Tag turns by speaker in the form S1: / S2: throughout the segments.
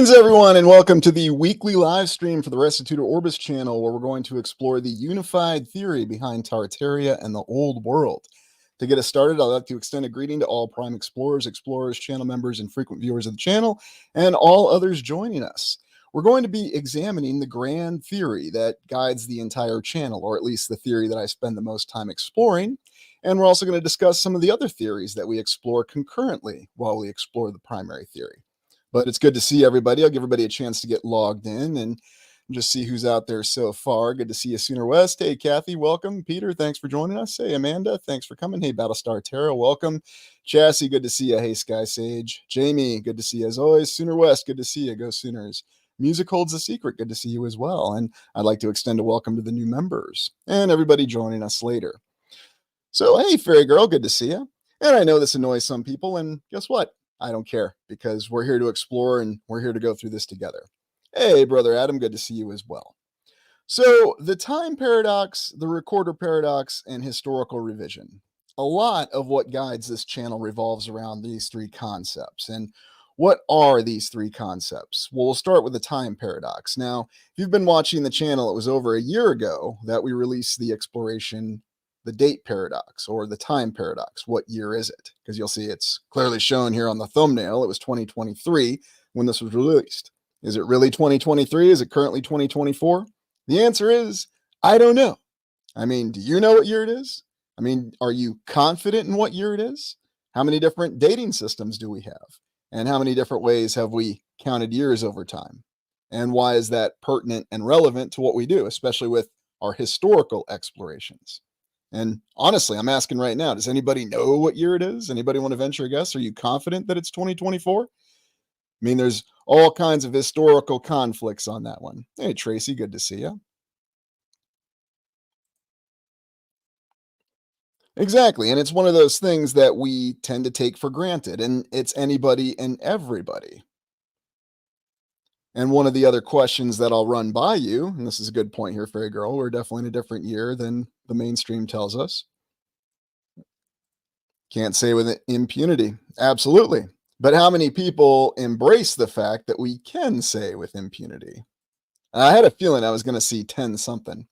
S1: Greetings, everyone, and welcome to the weekly live stream for the Restitutor Orbis channel, where we're going to explore the unified theory behind Tartaria and the Old World. To get us started, I'd like to extend a greeting to all Prime Explorers, channel members, and frequent viewers of the channel, and all others joining us. We're going to be examining the grand theory that guides the entire channel, or at least the theory that I spend the most time exploring. And we're also going to discuss some of the other theories that we explore concurrently while we explore the primary theory. But it's good to see everybody. I'll give everybody a chance to get logged in and just see who's out there so far. Good to see you, Sooner West. Hey, Kathy, welcome. Peter, thanks for joining us. Hey, Amanda, thanks for coming. Hey, Battlestar Terra, welcome. Chassis, good to see you. Hey, Sky Sage. Jamie, good to see you as always. Sooner West, good to see you. Go Sooners. Music Holds a Secret, good to see you as well. And I'd like to extend a welcome to the new members and everybody joining us later. So, hey, Fairy Girl, good to see you. And I know this annoys some people, and guess what? I don't care, because we're here to explore and we're here to go through this together. Hey, Brother Adam, good to see you as well. So, the time paradox, the recorder paradox, and historical revision. A lot of what guides this channel revolves around these three concepts. And what are these three concepts? Well, we'll start with the time paradox. Now, if you've been watching the channel, it was over a year ago that we released the exploration, the date paradox, or the time paradox. What year is it? Because you'll see it's clearly shown here on the thumbnail. It was 2023 when this was released. Is it really 2023? Is it currently 2024? The answer is, I don't know. I mean, do you know what year it is? I mean, are you confident in what year it is? How many different dating systems do we have? And how many different ways have we counted years over time? And why is that pertinent and relevant to what we do, especially with our historical explorations? And honestly, I'm asking right now, does anybody know what year it is? Anybody want to venture a guess? Are you confident that it's 2024? I mean, there's all kinds of historical conflicts on that one. Hey, Tracy, good to see you. Exactly. And it's one of those things that we tend to take for granted, and it's anybody and everybody. And one of the other questions that I'll run by you, and this is a good point here, Fairy Girl, we're definitely in a different year than the mainstream tells us. Can't say with impunity. Absolutely. But how many people embrace the fact that we can say with impunity? I had a feeling I was going to see 10 something.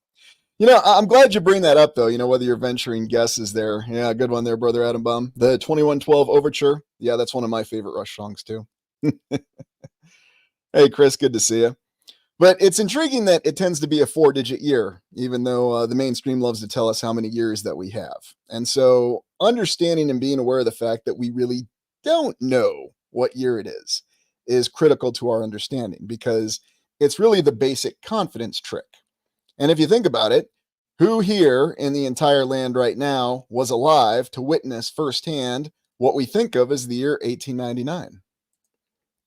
S1: You know, I'm glad you bring that up, though. You know, whether you're venturing guesses there. Yeah, good one there, Brother Adam Bum. The 2112 Overture. Yeah, that's one of my favorite Rush songs, too. Hey, Chris, good to see you. But it's intriguing that it tends to be a 4-digit year, even though the mainstream loves to tell us how many years that we have. And so understanding and being aware of the fact that we really don't know what year it is critical to our understanding, because it's really the basic confidence trick. And if you think about it, who here in the entire land right now was alive to witness firsthand what we think of as the year 1899?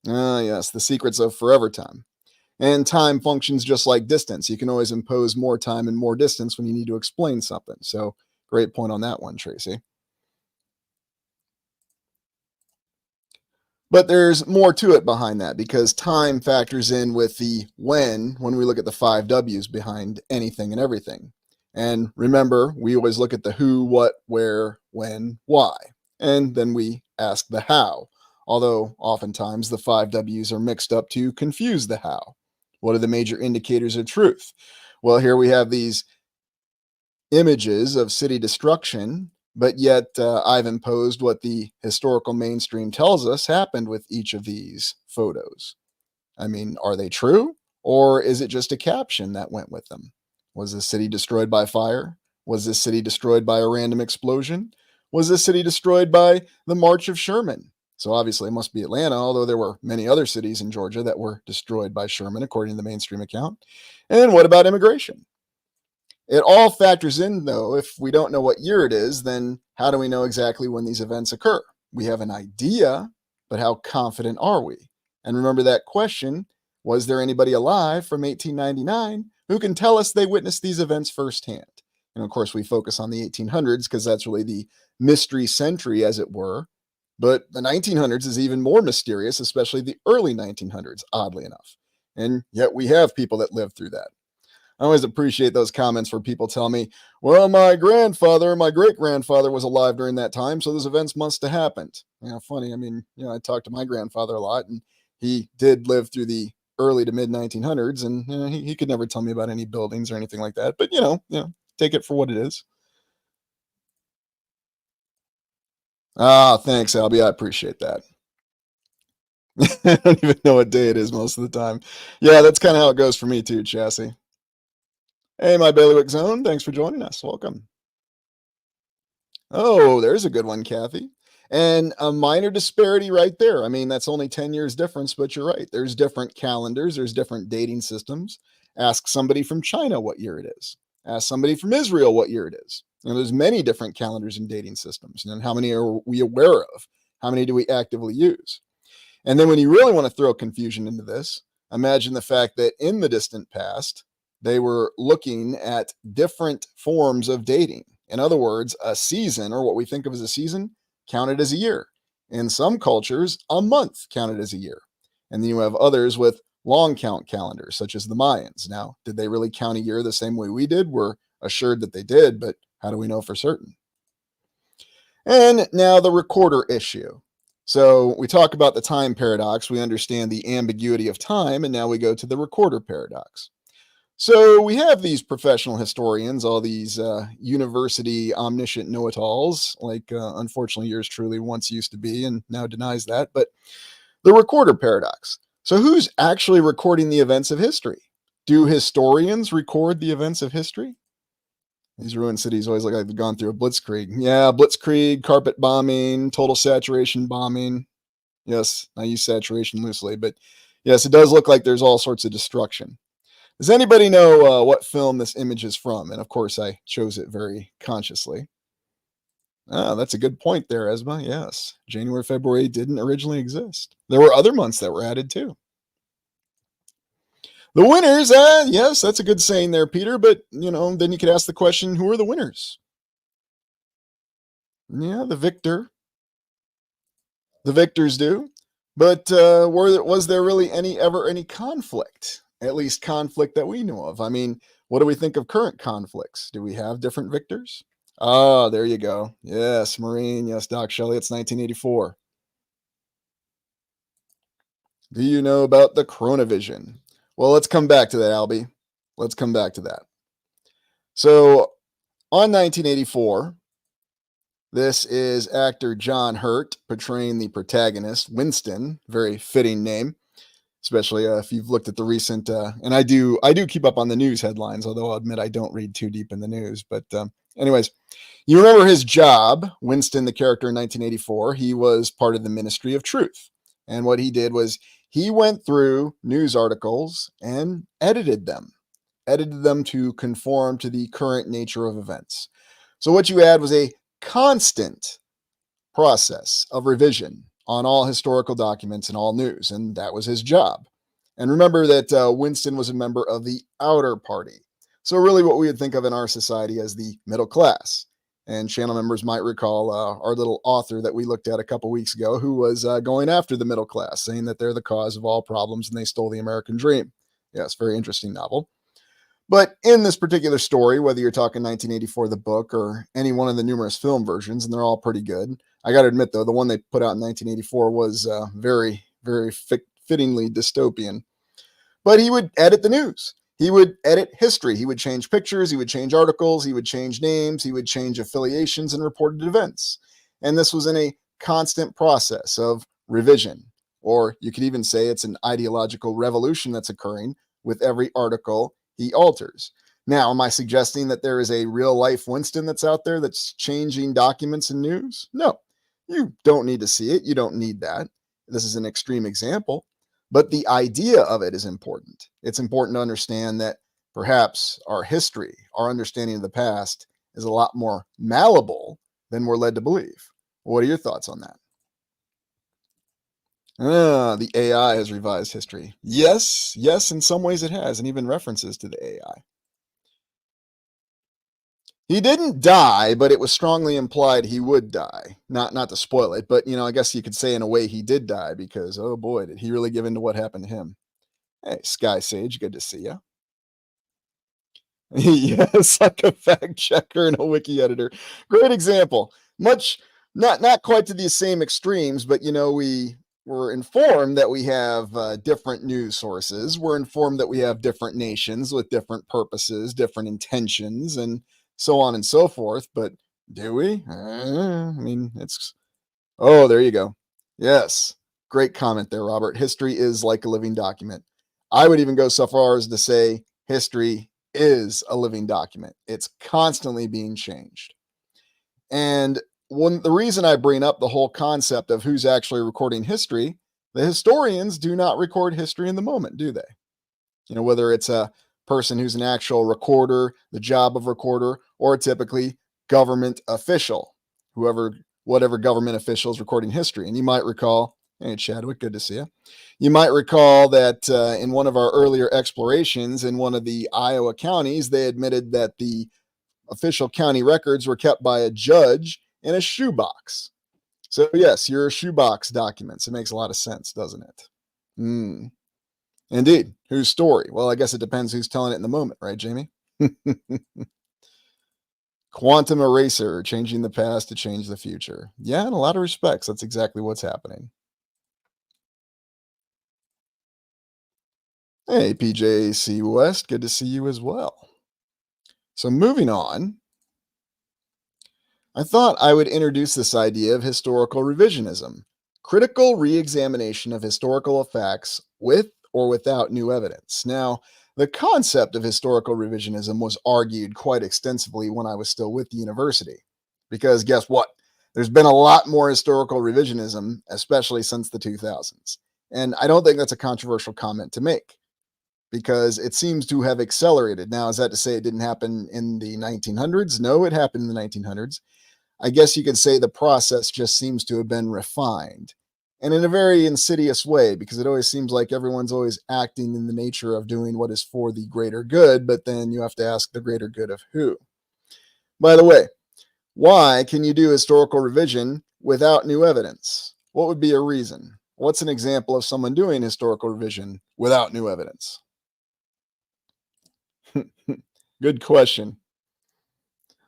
S1: Ah, yes, the secrets of forever time. And time functions just like distance. You can always impose more time and more distance when you need to explain something. So great point on that one, Tracy. But there's more to it behind that, because time factors in with the when we look at the 5 W's behind anything and everything. And remember, we always look at the who, what, where, when, why. And then we ask the how. Although oftentimes the 5 W's are mixed up to confuse the how. What are the major indicators of truth? Well, here we have these images of city destruction, but yet I've imposed what the historical mainstream tells us happened with each of these photos. I mean, are they true? Or is it just a caption that went with them? Was this city destroyed by fire? Was this city destroyed by a random explosion? Was this city destroyed by the March of Sherman? So obviously it must be Atlanta, although there were many other cities in Georgia that were destroyed by Sherman, according to the mainstream account. And what about immigration? It all factors in, though. If we don't know what year it is, then how do we know exactly when these events occur? We have an idea, but how confident are we? And remember that question, was there anybody alive from 1899 who can tell us they witnessed these events firsthand? And of course, we focus on the 1800s because that's really the mystery century, as it were. But the 1900s is even more mysterious, especially the early 1900s, oddly enough. And yet we have people that lived through that. I always appreciate those comments where people tell me, well, my grandfather, my great-grandfather was alive during that time, so those events must have happened. You know, funny. I mean, I talk to my grandfather a lot, and he did live through the early to mid 1900s, and he could never tell me about any buildings or anything like that. But take it for what it is. Ah, thanks, Albie. I appreciate that. I don't even know what day it is most of the time. Yeah, that's kind of how it goes for me too, Chassis. Hey, my bailiwick zone. Thanks for joining us. Welcome. Oh, there's a good one, Kathy. And a minor disparity right there. I mean, that's only 10 years difference, but you're right. There's different calendars, there's different dating systems. Ask somebody from China what year it is. Ask somebody from Israel what year it is. There's many different calendars and dating systems. And how many are we aware of? How many do we actively use? And then when you really want to throw confusion into this, imagine the fact that in the distant past, they were looking at different forms of dating. In other words, a season, or what we think of as a season, counted as a year. In some cultures, a month counted as a year. And then you have others with long count calendars, such as the Mayans. Now, did they really count a year the same way we did? We're assured that they did, but how do we know for certain? And now the recorder issue. So we talk about the time paradox, we understand the ambiguity of time, and now we go to the recorder paradox. So we have these professional historians, all these university omniscient know-it-alls, like unfortunately yours truly once used to be and now denies that, but the recorder paradox. So who's actually recording the events of history? Do historians record the events of history? These ruined cities always look like they've gone through a blitzkrieg. Yeah, blitzkrieg, carpet bombing, total saturation bombing. Yes, I use saturation loosely, but yes, it does look like there's all sorts of destruction. Does anybody know what film this image is from? And of course, I chose it very consciously. Ah, that's a good point there, Esma. Yes, January, February didn't originally exist. There were other months that were added too. The winners, yes, that's a good saying there, Peter. But then you could ask the question: who are the winners? Yeah, the victor. The victors do. But was there really ever any conflict? At least conflict that we know of. I mean, what do we think of current conflicts? Do we have different victors? Ah, there you go. Yes, Marine. Yes, Doc Shelley. It's 1984. Do you know about the Chronovision? Well, let's come back to that, Albie. Let's come back to that. So, on 1984, this is actor John Hurt portraying the protagonist, Winston. Very fitting name, especially if you've looked at the recent. And I do keep up on the news headlines, although I'll admit I don't read too deep in the news. But anyways, you remember his job, Winston, the character in 1984. He was part of the Ministry of Truth, and what he did was he went through news articles and edited them to conform to the current nature of events. So what you had was a constant process of revision on all historical documents and all news, and that was his job. And remember that Winston was a member of the outer party. So really what we would think of in our society as the middle class. And channel members might recall our little author that we looked at a couple weeks ago who was going after the middle class, saying that they're the cause of all problems and they stole the American dream. Yes, very interesting novel. But in this particular story, whether you're talking 1984, the book, or any one of the numerous film versions, and they're all pretty good. I got to admit, though, the one they put out in 1984 was very, very fittingly dystopian. But he would edit the news. He would edit history. He would change pictures. He would change articles. He would change names. He would change affiliations and reported events. And this was in a constant process of revision. Or you could even say it's an ideological revolution that's occurring with every article he alters. Now, am I suggesting that there is a real life Winston that's out there that's changing documents and news? No, you don't need to see it. You don't need that. This is an extreme example, but the idea of it is important. It's important to understand that perhaps our history, our understanding of the past is a lot more malleable than we're led to believe. What are your thoughts on that? The AI has revised history. Yes, yes, in some ways it has, and even references to the AI. He didn't die, but it was strongly implied he would die. Not to spoil it, but I guess you could say in a way he did die because oh boy, did he really give in to what happened to him. Hey, Sky Sage, good to see you. Yes, like a fact checker and a wiki editor. Great example. Much not quite to the same extremes, but we We're informed that we have different news sources. We're informed that we have different nations with different purposes, different intentions, and so on and so forth. But do we? I mean, it's oh, there you go. Yes. Great comment there, Robert. History is like a living document. I would even go so far as to say history is a living document. It's constantly being changed. And the reason I bring up the whole concept of who's actually recording history, the historians do not record history in the moment, do they? Whether it's a person who's an actual recorder, the job of recorder, or typically government official, whoever, whatever government official is recording history. And you might recall, hey, Chadwick, good to see you. You might recall that in one of our earlier explorations in one of the Iowa counties, they admitted that the official county records were kept by a judge in a shoebox. So, yes, your shoebox documents. It makes a lot of sense, doesn't it? Hmm. Indeed. Whose story? Well, I guess it depends who's telling it in the moment, right, Jamie? Quantum eraser, changing the past to change the future. Yeah, in a lot of respects, that's exactly what's happening. Hey, PJC West, good to see you as well. So, moving on, I thought I would introduce this idea of historical revisionism, critical re examination of historical facts with or without new evidence. Now, the concept of historical revisionism was argued quite extensively when I was still with the university. Because guess what? There's been a lot more historical revisionism, especially since the 2000s. And I don't think that's a controversial comment to make because it seems to have accelerated. Now, is that to say it didn't happen in the 1900s? No, it happened in the 1900s. I guess you could say the process just seems to have been refined and in a very insidious way because it always seems like everyone's always acting in the nature of doing what is for the greater good, but then you have to ask the greater good of who. By the way, why can you do historical revision without new evidence? What would be a reason? What's an example of someone doing historical revision without new evidence? Good question.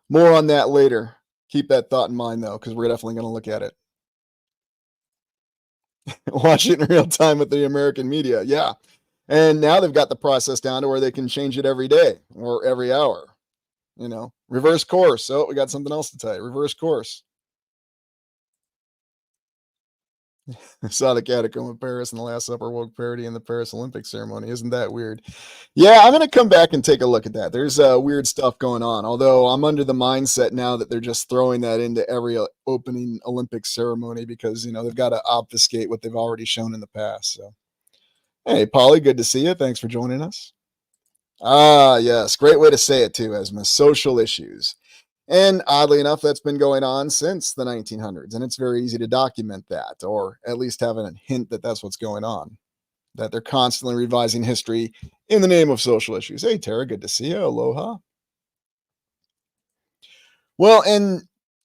S1: More on that later. Keep that thought in mind, though, because we're definitely going to look at it. Watch it in real time with the American media. Yeah. And now they've got the process down to where they can change it every day or every hour. Reverse course. Oh, we got something else to tell you. Reverse course. I saw the Catacomb of Paris and the Last Supper woke parody in the Paris Olympic ceremony. Isn't that weird? Yeah, I'm going to come back and take a look at that. There's weird stuff going on. Although I'm under the mindset now that they're just throwing that into every opening Olympic ceremony because, they've got to obfuscate what they've already shown in the past. So, hey, Polly, good to see you. Thanks for joining us. Ah, yes. Great way to say it, too, Esma. Social issues. And oddly enough, that's been going on since the 1900s, and it's very easy to document that, or at least have a hint that that's what's going on, that they're constantly revising history in the name of social issues. Hey, Tara, good to see you. Aloha. Well, and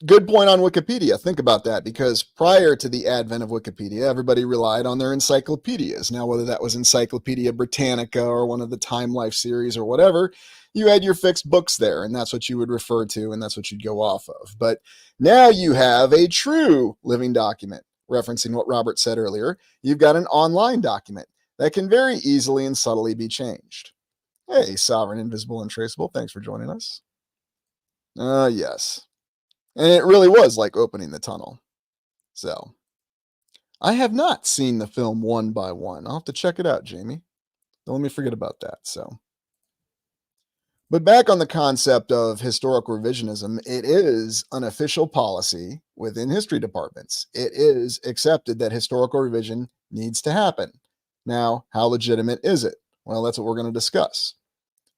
S1: good point on Wikipedia. Think about that because prior to the advent of Wikipedia, everybody relied on their encyclopedias. Now, whether that was Encyclopedia Britannica or one of the Time Life series or whatever, you had your fixed books there, and that's what you would refer to, and that's what you'd go off of. But now you have a true living document, referencing what Robert said earlier. You've got an online document that can very easily and subtly be changed. Hey, Sovereign, Invisible, and Traceable, thanks for joining us. Yes. And it really was like opening the tunnel. So, I have not seen the film one by one. I'll have to check it out, Jamie. Don't let me forget about that. So, but back on the concept of historical revisionism, it is an official policy within history departments. It is accepted that historical revision needs to happen. Now, how legitimate is it? Well, that's what we're going to discuss.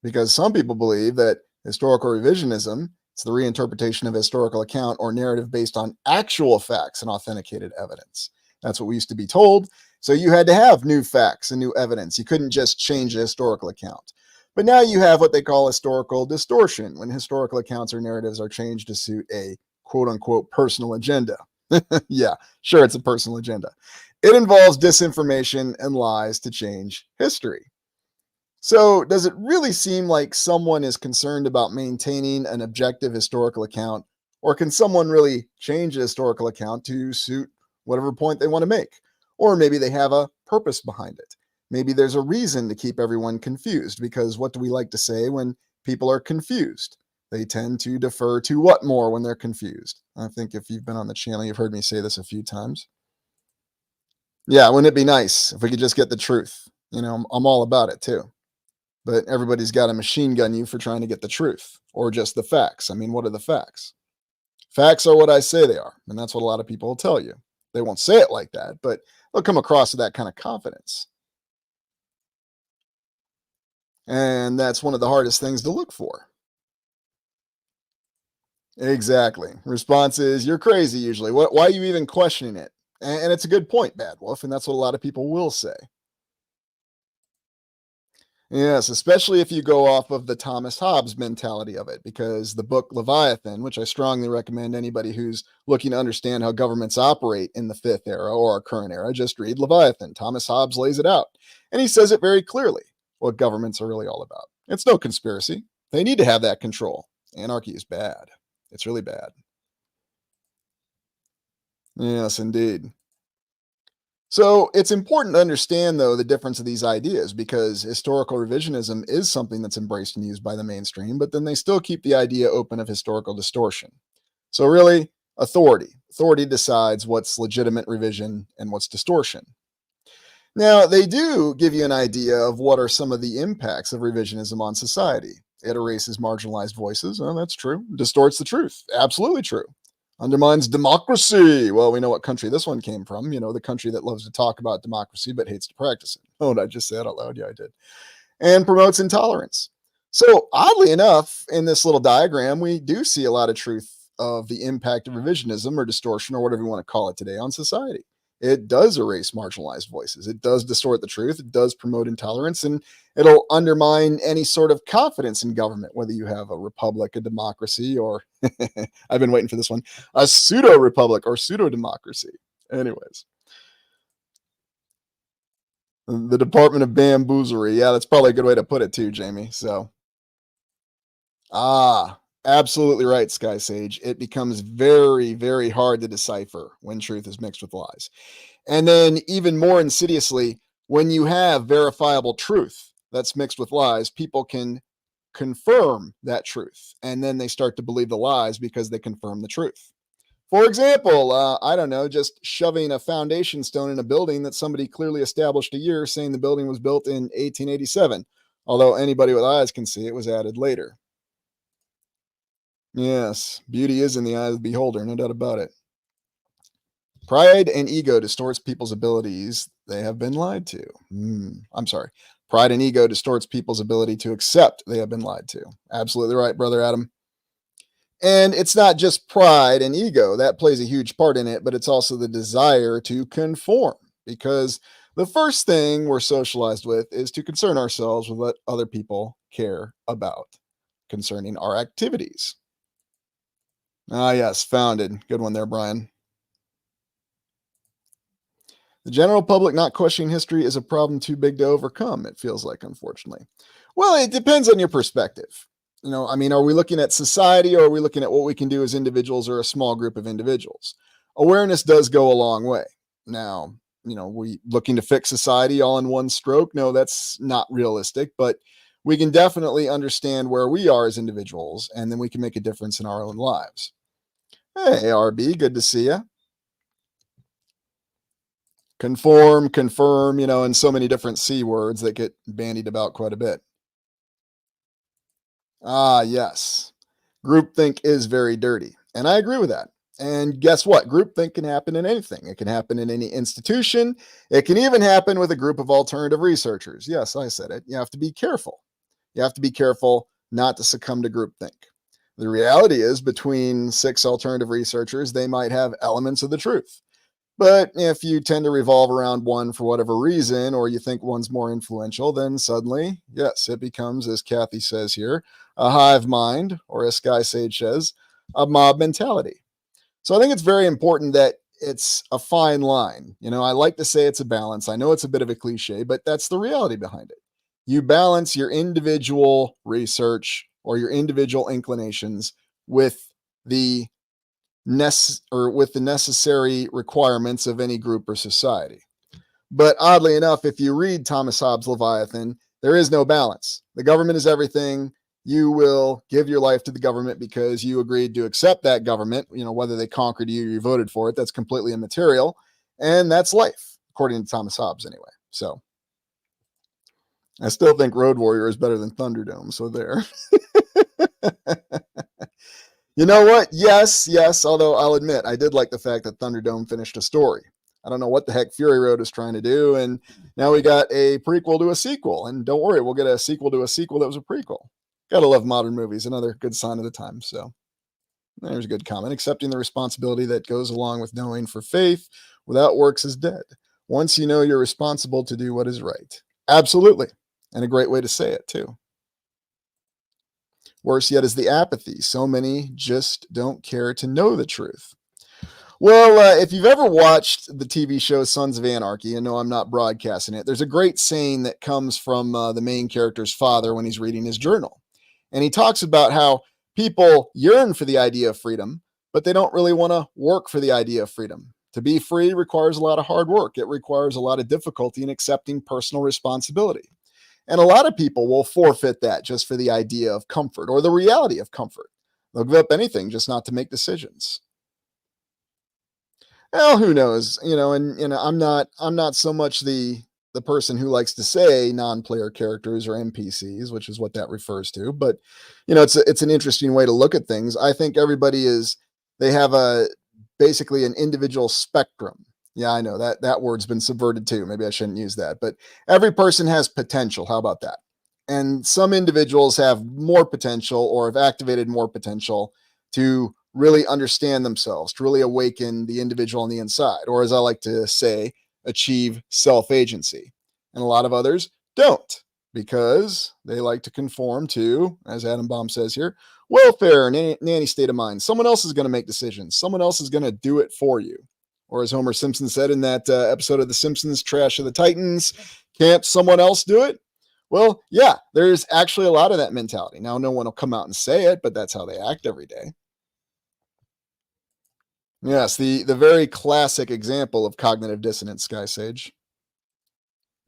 S1: Because some people believe that historical revisionism, it's the reinterpretation of a historical account or narrative based on actual facts and authenticated evidence. That's what we used to be told. So you had to have new facts and new evidence. You couldn't just change a historical account. But now you have what they call historical distortion, when historical accounts or narratives are changed to suit a quote unquote personal agenda. Yeah, sure, it's a personal agenda. It involves disinformation and lies to change history. So, does it really seem like someone is concerned about maintaining an objective historical account, or can someone really change a historical account to suit whatever point they want to make? Or maybe they have a purpose behind it. Maybe there's a reason to keep everyone confused, because what do we like to say when people are confused? They tend to defer to what more when they're confused? I think if you've been on the channel, you've heard me say this a few times. Yeah, wouldn't it be nice if we could just get the truth? I'm all about it too. But everybody's got to machine gun you for trying to get the truth or just the facts. I mean, what are the facts? Facts are what I say they are. And that's what a lot of people will tell you. They won't say it like that, but they'll come across with that kind of confidence. And that's one of the hardest things to look for. Exactly. Response is, you're crazy usually. Why are you even questioning it? And it's a good point, Bad Wolf. And that's what a lot of people will say. Yes, especially if you go off of the Thomas Hobbes mentality of it, because the book Leviathan, which I strongly recommend anybody who's looking to understand how governments operate in the fifth era or our current era, just read Leviathan. Thomas Hobbes lays it out, and he says it very clearly what governments are really all about. It's no conspiracy. They need to have that control. Anarchy is bad. It's really bad. Yes, indeed. So it's important to understand, though, the difference of these ideas, because historical revisionism is something that's embraced and used by the mainstream, but then they still keep the idea open of historical distortion. So, really, authority decides what's legitimate revision and what's distortion. Now, they do give you an idea of what are some of the impacts of revisionism on society. It erases marginalized voices. Oh, that's true. Distorts the truth. Absolutely true. Undermines democracy. Well, we know what country this one came from. The country that loves to talk about democracy but hates to practice it. Oh, did I just say that out loud? Yeah, I did. And promotes intolerance. So, oddly enough, in this little diagram, we do see a lot of truth of the impact of revisionism or distortion or whatever you want to call it today on society. It does erase marginalized voices. It does distort the truth. It does promote intolerance, and it'll undermine any sort of confidence in government, whether you have a republic, a democracy, or I've been waiting for this one, a pseudo republic or pseudo democracy. Anyways, the Department of Bamboozlery. Yeah, that's probably a good way to put it too, Jamie. So, absolutely right, Sky Sage. It becomes very, very hard to decipher when truth is mixed with lies. And then, even more insidiously, when you have verifiable truth that's mixed with lies, people can confirm that truth. And then they start to believe the lies because they confirm the truth. For example, I don't know, just shoving a foundation stone in a building that somebody clearly established a year, saying the building was built in 1887, although anybody with eyes can see it was added later. Yes, beauty is in the eye of the beholder, no doubt about it. Pride and ego distorts people's abilities. They have been lied to. I'm sorry. Pride and ego distorts people's ability to accept they have been lied to. Absolutely right, brother Adam. And it's not just pride and ego that plays a huge part in it, but it's also the desire to conform, because the first thing we're socialized with is to concern ourselves with what other people care about concerning our activities. Ah, yes, founded. Good one there, Brian. The general public not questioning history is a problem too big to overcome, it feels like, unfortunately. Well, it depends on your perspective. I mean, are we looking at society, or are we looking at what we can do as individuals or a small group of individuals? Awareness does go a long way. Now, we looking to fix society all in one stroke? No, that's not realistic, but we can definitely understand where we are as individuals, and then we can make a difference in our own lives. Hey, RB, good to see you. Conform, confirm, and so many different C words that get bandied about quite a bit. Ah, yes. Groupthink is very dirty. And I agree with that. And guess what? Groupthink can happen in anything. It can happen in any institution. It can even happen with a group of alternative researchers. Yes, I said it. You have to be careful. You have to be careful not to succumb to groupthink. The reality is, between six alternative researchers, they might have elements of the truth. But if you tend to revolve around one for whatever reason, or you think one's more influential, then suddenly, yes, it becomes, as Kathy says here, a hive mind, or as Sky Sage says, a mob mentality. So I think it's very important that it's a fine line. I like to say it's a balance. I know it's a bit of a cliche, but that's the reality behind it. You balance your individual research or your individual inclinations with the with the necessary requirements of any group or society. But oddly enough, if you read Thomas Hobbes' Leviathan, there is no balance. The government is everything. You will give your life to the government because you agreed to accept that government, whether they conquered you or you voted for it, that's completely immaterial. And that's life, according to Thomas Hobbes, anyway. So I still think Road Warrior is better than Thunderdome. So there. You know what? Yes, yes. Although I'll admit, I did like the fact that Thunderdome finished a story. I don't know what the heck Fury Road is trying to do. And now we got a prequel to a sequel. And don't worry, we'll get a sequel to a sequel that was a prequel. Gotta love modern movies. Another good sign of the time. So there's a good comment. Accepting the responsibility that goes along with knowing for faith without works is dead. Once you know you're responsible to do what is right. Absolutely. And a great way to say it, too. Worse yet is the apathy. So many just don't care to know the truth. Well, if you've ever watched the TV show Sons of Anarchy, and no, I'm not broadcasting it, there's a great saying that comes from the main character's father when he's reading his journal. And he talks about how people yearn for the idea of freedom, but they don't really want to work for the idea of freedom. To be free requires a lot of hard work. It requires a lot of difficulty in accepting personal responsibility. And a lot of people will forfeit that just for the idea of comfort or the reality of comfort. They'll give up anything just not to make decisions. Well, who knows? And I'm not so much the person who likes to say non-player characters or NPCs, which is what that refers to. But it's an interesting way to look at things. I think they have a basically an individual spectrum. Yeah, I know that word's been subverted too. Maybe I shouldn't use that. But every person has potential. How about that? And some individuals have more potential or have activated more potential to really understand themselves, to really awaken the individual on the inside, or as I like to say, achieve self agency. And a lot of others don't because they like to conform to, as Adam Baum says here, welfare, nanny state of mind. Someone else is going to make decisions, someone else is going to do it for you. Or as Homer Simpson said in that episode of The Simpsons, Trash of the Titans, can't someone else do it? Well, yeah, there's actually a lot of that mentality. Now, no one will come out and say it, but that's how they act every day. Yes, the very classic example of cognitive dissonance, Sky Sage.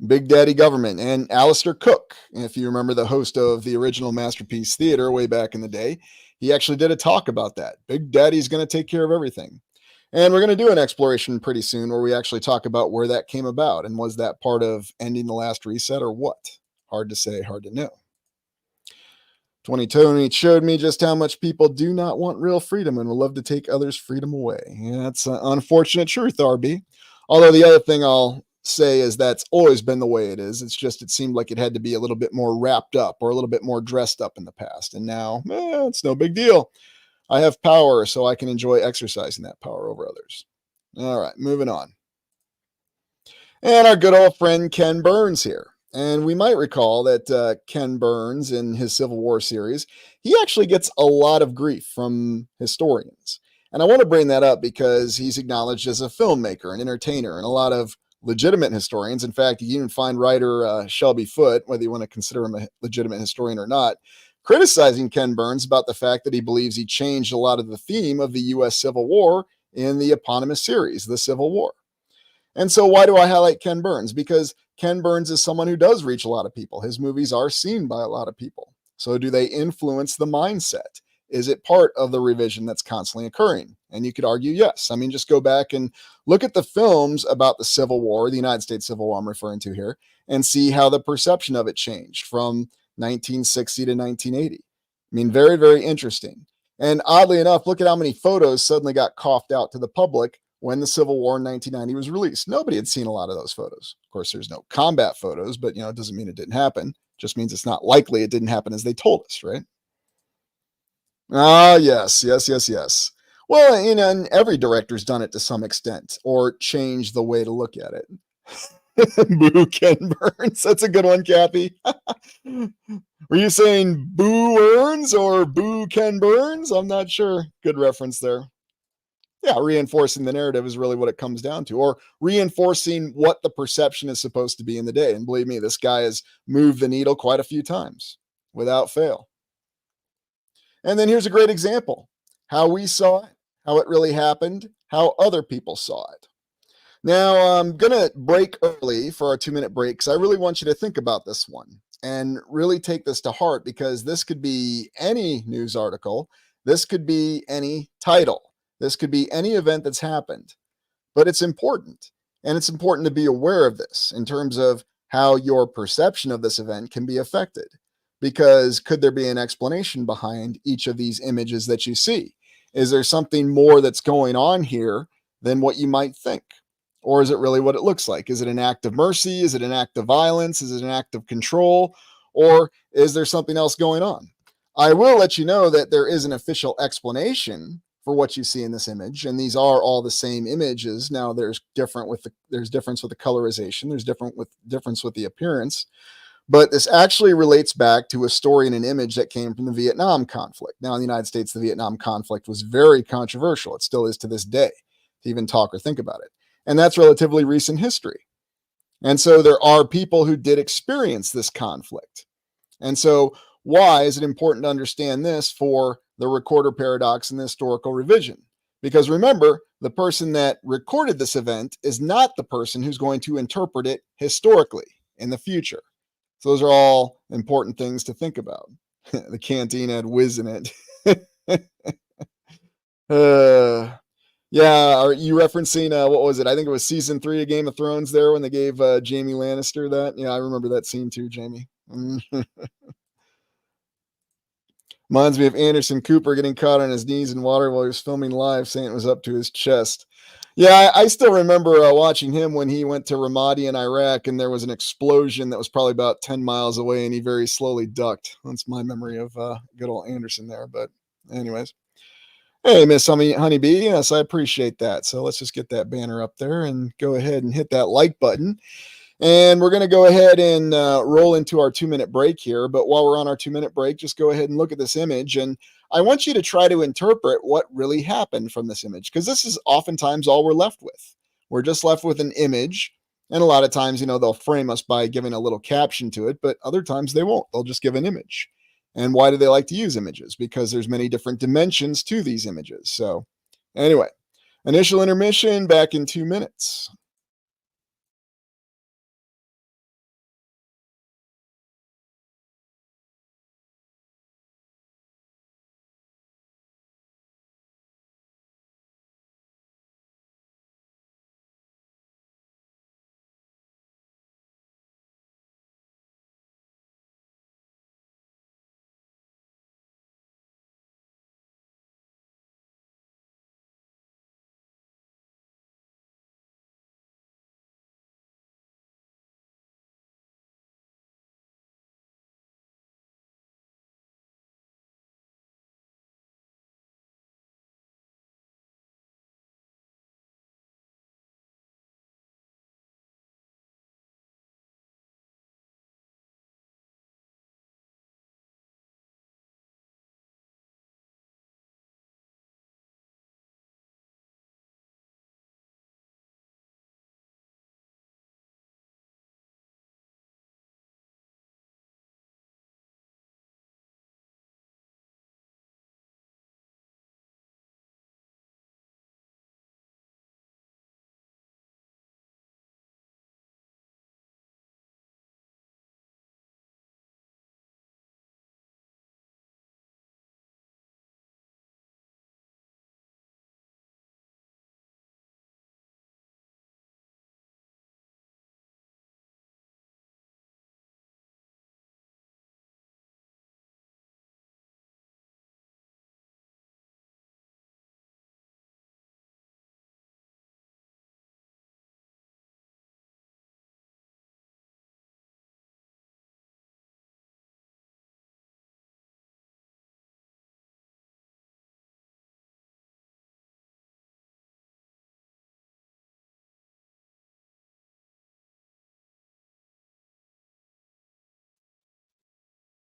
S1: Big Daddy Government and Alistair Cooke, if you remember the host of the original Masterpiece Theater way back in the day, he actually did a talk about that. Big Daddy's going to take care of everything. And we're going to do an exploration pretty soon where we actually talk about where that came about and was that part of ending the last reset or what? Hard to say, hard to know. 2020 showed me just how much people do not want real freedom and will love to take others' freedom away. Yeah, that's an unfortunate truth, RB. Although the other thing I'll say is that's always been the way it is. It's just it seemed like it had to be a little bit more wrapped up or a little bit more dressed up in the past. And now, it's no big deal. I have power, so I can enjoy exercising that power over others. All right, moving on. And our good old friend Ken Burns here. And we might recall that Ken Burns in his Civil War series, he actually gets a lot of grief from historians. And I want to bring that up because he's acknowledged as a filmmaker, an entertainer, and a lot of legitimate historians. In fact, you even find writer Shelby Foote, whether you want to consider him a legitimate historian or not, criticizing Ken Burns about the fact that he believes he changed a lot of the theme of the U.S. Civil War in the eponymous series, The Civil War. And so why do I highlight Ken Burns? Because Ken Burns is someone who does reach a lot of people. His movies are seen by a lot of people. So do they influence the mindset? Is it part of the revision that's constantly occurring? And you could argue yes. I mean, just go back and look at the films about the Civil War, the United States Civil War I'm referring to here, and see how the perception of it changed from 1960 to 1980. I mean, very, very interesting. And oddly enough, look at how many photos suddenly got coughed out to the public when the Civil War in 1990 was released. Nobody had seen a lot of those photos. Of course, there's no combat photos, but it doesn't mean it didn't happen. It just means it's not likely it didn't happen as they told us, right? Ah, yes, yes, yes, yes. Well, and every director's done it to some extent or changed the way to look at it. Boo Ken Burns. That's a good one, Kathy. Were you saying Boo Earns or Boo Ken Burns? I'm not sure. Good reference there. Yeah, reinforcing the narrative is really what it comes down to, or reinforcing what the perception is supposed to be in the day. And believe me, this guy has moved the needle quite a few times without fail. And then here's a great example how we saw it, how it really happened, how other people saw it. Now, I'm going to break early for our 2 minute break because I really want you to think about this one and really take this to heart because this could be any news article. This could be any title. This could be any event that's happened, but it's important. And it's important to be aware of this in terms of how your perception of this event can be affected. Because could there be an explanation behind each of these images that you see? Is there something more that's going on here than what you might think? Or is it really what it looks like? Is it an act of mercy? Is it an act of violence? Is it an act of control? Or is there something else going on? I will let you know that there is an official explanation for what you see in this image, and these are all the same images. Now there's difference with the colorization, there's difference with the appearance, but this actually relates back to a story and an image that came from the Vietnam conflict. Now, in the United States, the Vietnam conflict was very controversial. It still is to this day to even talk or think about it. And that's relatively recent history. And so there are people who did experience this conflict. And so, why is it important to understand this for the recorder paradox and the historical revision? Because remember, the person that recorded this event is not the person who's going to interpret it historically in the future. So those are all important things to think about. The canteen had whiz in it. Yeah, are you referencing what was it? I think it was season 3 of Game of Thrones there when they gave Jamie Lannister that. Yeah, I remember that scene too, Jamie. Reminds me of Anderson Cooper getting caught on his knees in water while he was filming live, saying it was up to his chest. Yeah, I still remember watching him when he went to Ramadi in Iraq, and there was an explosion that was probably about 10 miles away, and he very slowly ducked. That's my memory of good old Anderson there. But anyways, hey, Miss Honeybee, yes, I appreciate that. So let's just get that banner up there and go ahead and hit that like button. And we're going to go ahead and roll into our 2 minute break here. But while we're on our 2 minute break, just go ahead and look at this image. And I want you to try to interpret what really happened from this image, because this is oftentimes all we're left with. We're just left with an image. And a lot of times, they'll frame us by giving a little caption to it, but other times they won't. They'll just give an image. And why do they like to use images? Because there's many different dimensions to these images. So anyway, initial intermission, back in 2 minutes.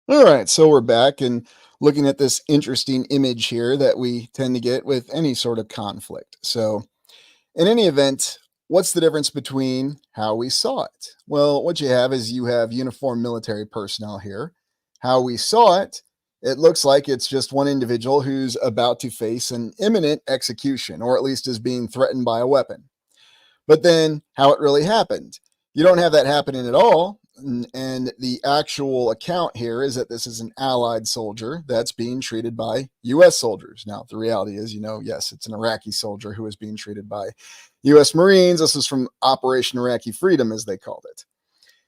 S1: All right, so we're back and looking at this interesting image here that we tend to get with any sort of conflict. So, in any event, what's the difference between how we saw it? Well, what you have uniformed military personnel here. How we saw it, it looks like it's just one individual who's about to face an imminent execution, or at least is being threatened by a weapon. but then how it really happened. You don't have that happening at all. And the actual account here is that this is an Allied soldier that's being treated by U.S. soldiers. Now, the reality is, yes, it's an Iraqi soldier who is being treated by U.S. Marines. This is from Operation Iraqi Freedom, as they called it.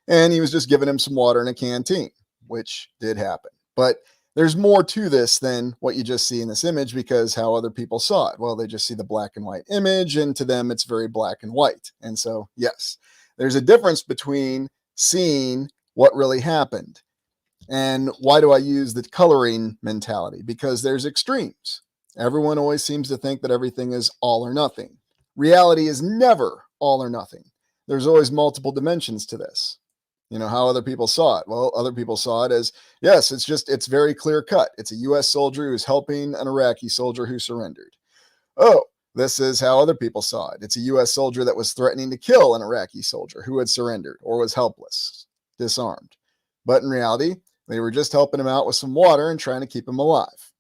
S1: And he was just giving him some water in a canteen, which did happen. But there's more to this than what you just see in this image, because how other people saw it. Well, they just see the black and white image, and to them, it's very black and white. And so, yes, there's a difference between seeing what really happened. And why do I use the coloring mentality? Because there's extremes. Everyone always seems to think that everything is all or nothing. Reality is never all or nothing. There's always multiple dimensions to this. How other people saw it. Well, other people saw it as, yes, it's very clear cut. It's a U.S. soldier who's helping an Iraqi soldier who surrendered. Oh, this is how other people saw it. It's a U.S. soldier that was threatening to kill an Iraqi soldier who had surrendered or was helpless, disarmed. But in reality, they were just helping him out with some water and trying to keep him alive.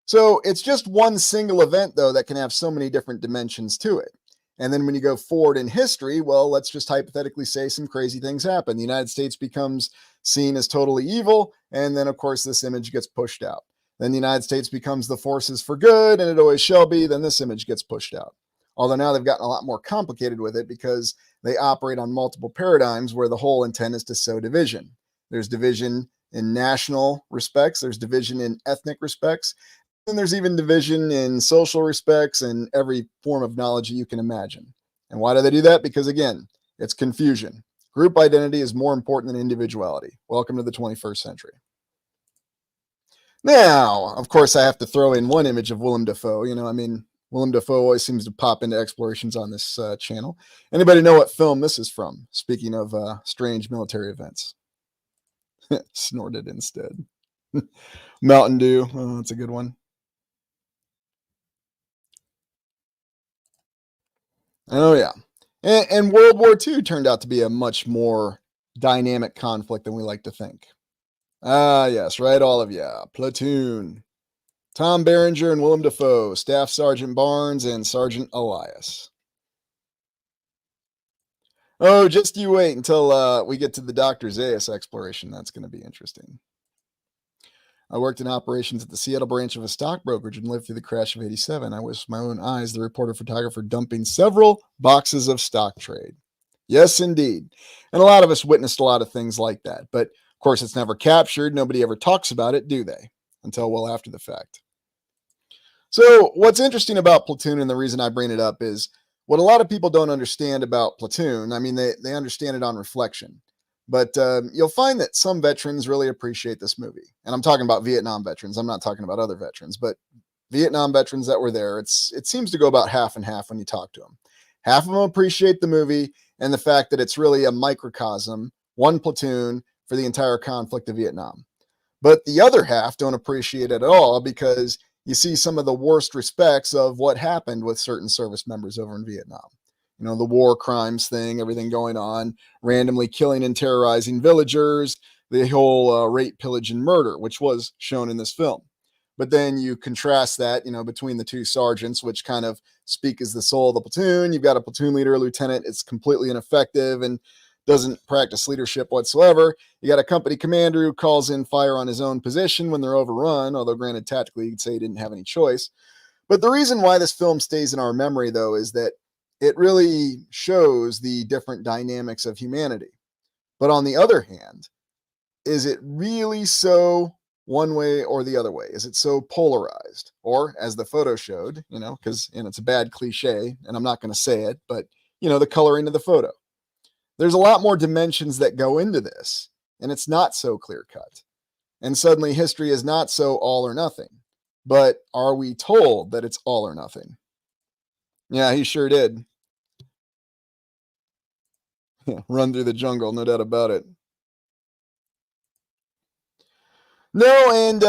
S1: So it's just one single event, though, that can have so many different dimensions to it. And then when you go forward in history, well, let's just hypothetically say some crazy things happen. The United States becomes seen as totally evil. And then, of course, this image gets pushed out. Then the United States becomes the forces for good, and it always shall be. Then this image gets pushed out. Although now they've gotten a lot more complicated with it, because they operate on multiple paradigms where the whole intent is to sow division. There's division in national respects. There's division in ethnic respects. And there's even division in social respects and every form of knowledge that you can imagine. And why do they do that? Because, again, it's confusion. Group identity is more important than individuality. Welcome to the 21st century. Now, of course, I have to throw in one image of Willem Dafoe. Willem Dafoe always seems to pop into explorations on this channel. Anybody know what film this is from? Speaking of strange military events. Snorted instead. Mountain Dew. Oh, that's a good one. Oh, yeah. And World War II turned out to be a much more dynamic conflict than we like to think. Ah, yes, right, all of you. Platoon. Tom Berenger and Willem Dafoe, Staff Sergeant Barnes and Sergeant Elias. Oh, just you wait until we get to the Dr. Zaius exploration. That's going to be interesting. I worked in operations at the Seattle branch of a stock brokerage and lived through the crash of 87. I was with my own eyes the reporter photographer dumping several boxes of stock trade. Yes, indeed. And a lot of us witnessed a lot of things like that. But, of course, it's never captured. Nobody ever talks about it, do they? Until well after the fact. So what's interesting about Platoon, and the reason I bring it up, is what a lot of people don't understand about Platoon. I mean, they understand it on reflection. But you'll find that some veterans really appreciate this movie. And I'm talking about Vietnam veterans. I'm not talking about other veterans. But Vietnam veterans that were there, it seems to go about half and half when you talk to them. Half of them appreciate the movie and the fact that it's really a microcosm, one platoon, for the entire conflict of Vietnam. But the other half don't appreciate it at all, because you see some of the worst respects of what happened with certain service members over in Vietnam. The war crimes thing, everything going on, randomly killing and terrorizing villagers, the whole rape, pillage, and murder, which was shown in this film. But then you contrast that, between the two sergeants, which kind of speak as the soul of the platoon. You've got a platoon leader, a lieutenant. It's completely ineffective and doesn't practice leadership whatsoever. You got a company commander who calls in fire on his own position when they're overrun, although granted, tactically, you could say he didn't have any choice. But the reason why this film stays in our memory, though, is that it really shows the different dynamics of humanity. But on the other hand, is it really so one way or the other way? Is it so polarized? Or, as the photo showed, because it's a bad cliche, and I'm not going to say it, but, the coloring of the photo. There's a lot more dimensions that go into this, and it's not so clear cut. And suddenly history is not so all or nothing. But are we told that it's all or nothing? Yeah, he sure did. Run through the jungle, no doubt about it. No, and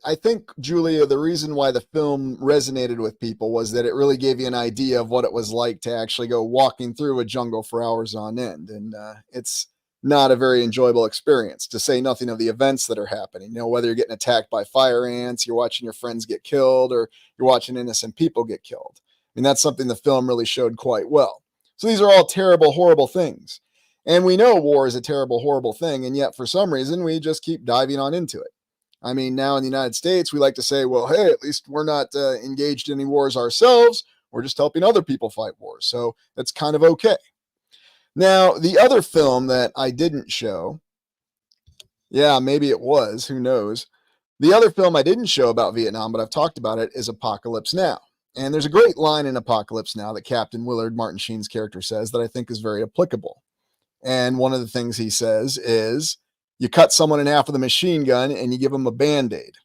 S1: I think, Julia, the reason why the film resonated with people was that it really gave you an idea of what it was like to actually go walking through a jungle for hours on end. And it's not a very enjoyable experience, to say nothing of the events that are happening. Whether you're getting attacked by fire ants, you're watching your friends get killed, or you're watching innocent people get killed. mean, that's something the film really showed quite well. So these are all terrible, horrible things. And we know war is a terrible, horrible thing. And yet, for some reason, we just keep diving on into it. I mean, now in the United States, we like to say, well, hey, at least we're not engaged in any wars ourselves. We're just helping other people fight wars. So that's kind of okay. Now, the other film that I didn't show, yeah, maybe it was, who knows? The other film I didn't show about Vietnam, but I've talked about it, is Apocalypse Now. And there's a great line in Apocalypse Now that Captain Willard, Martin Sheen's character, says that I think is very applicable. And one of the things he says is, you cut someone in half with a machine gun and you give them a Band-Aid.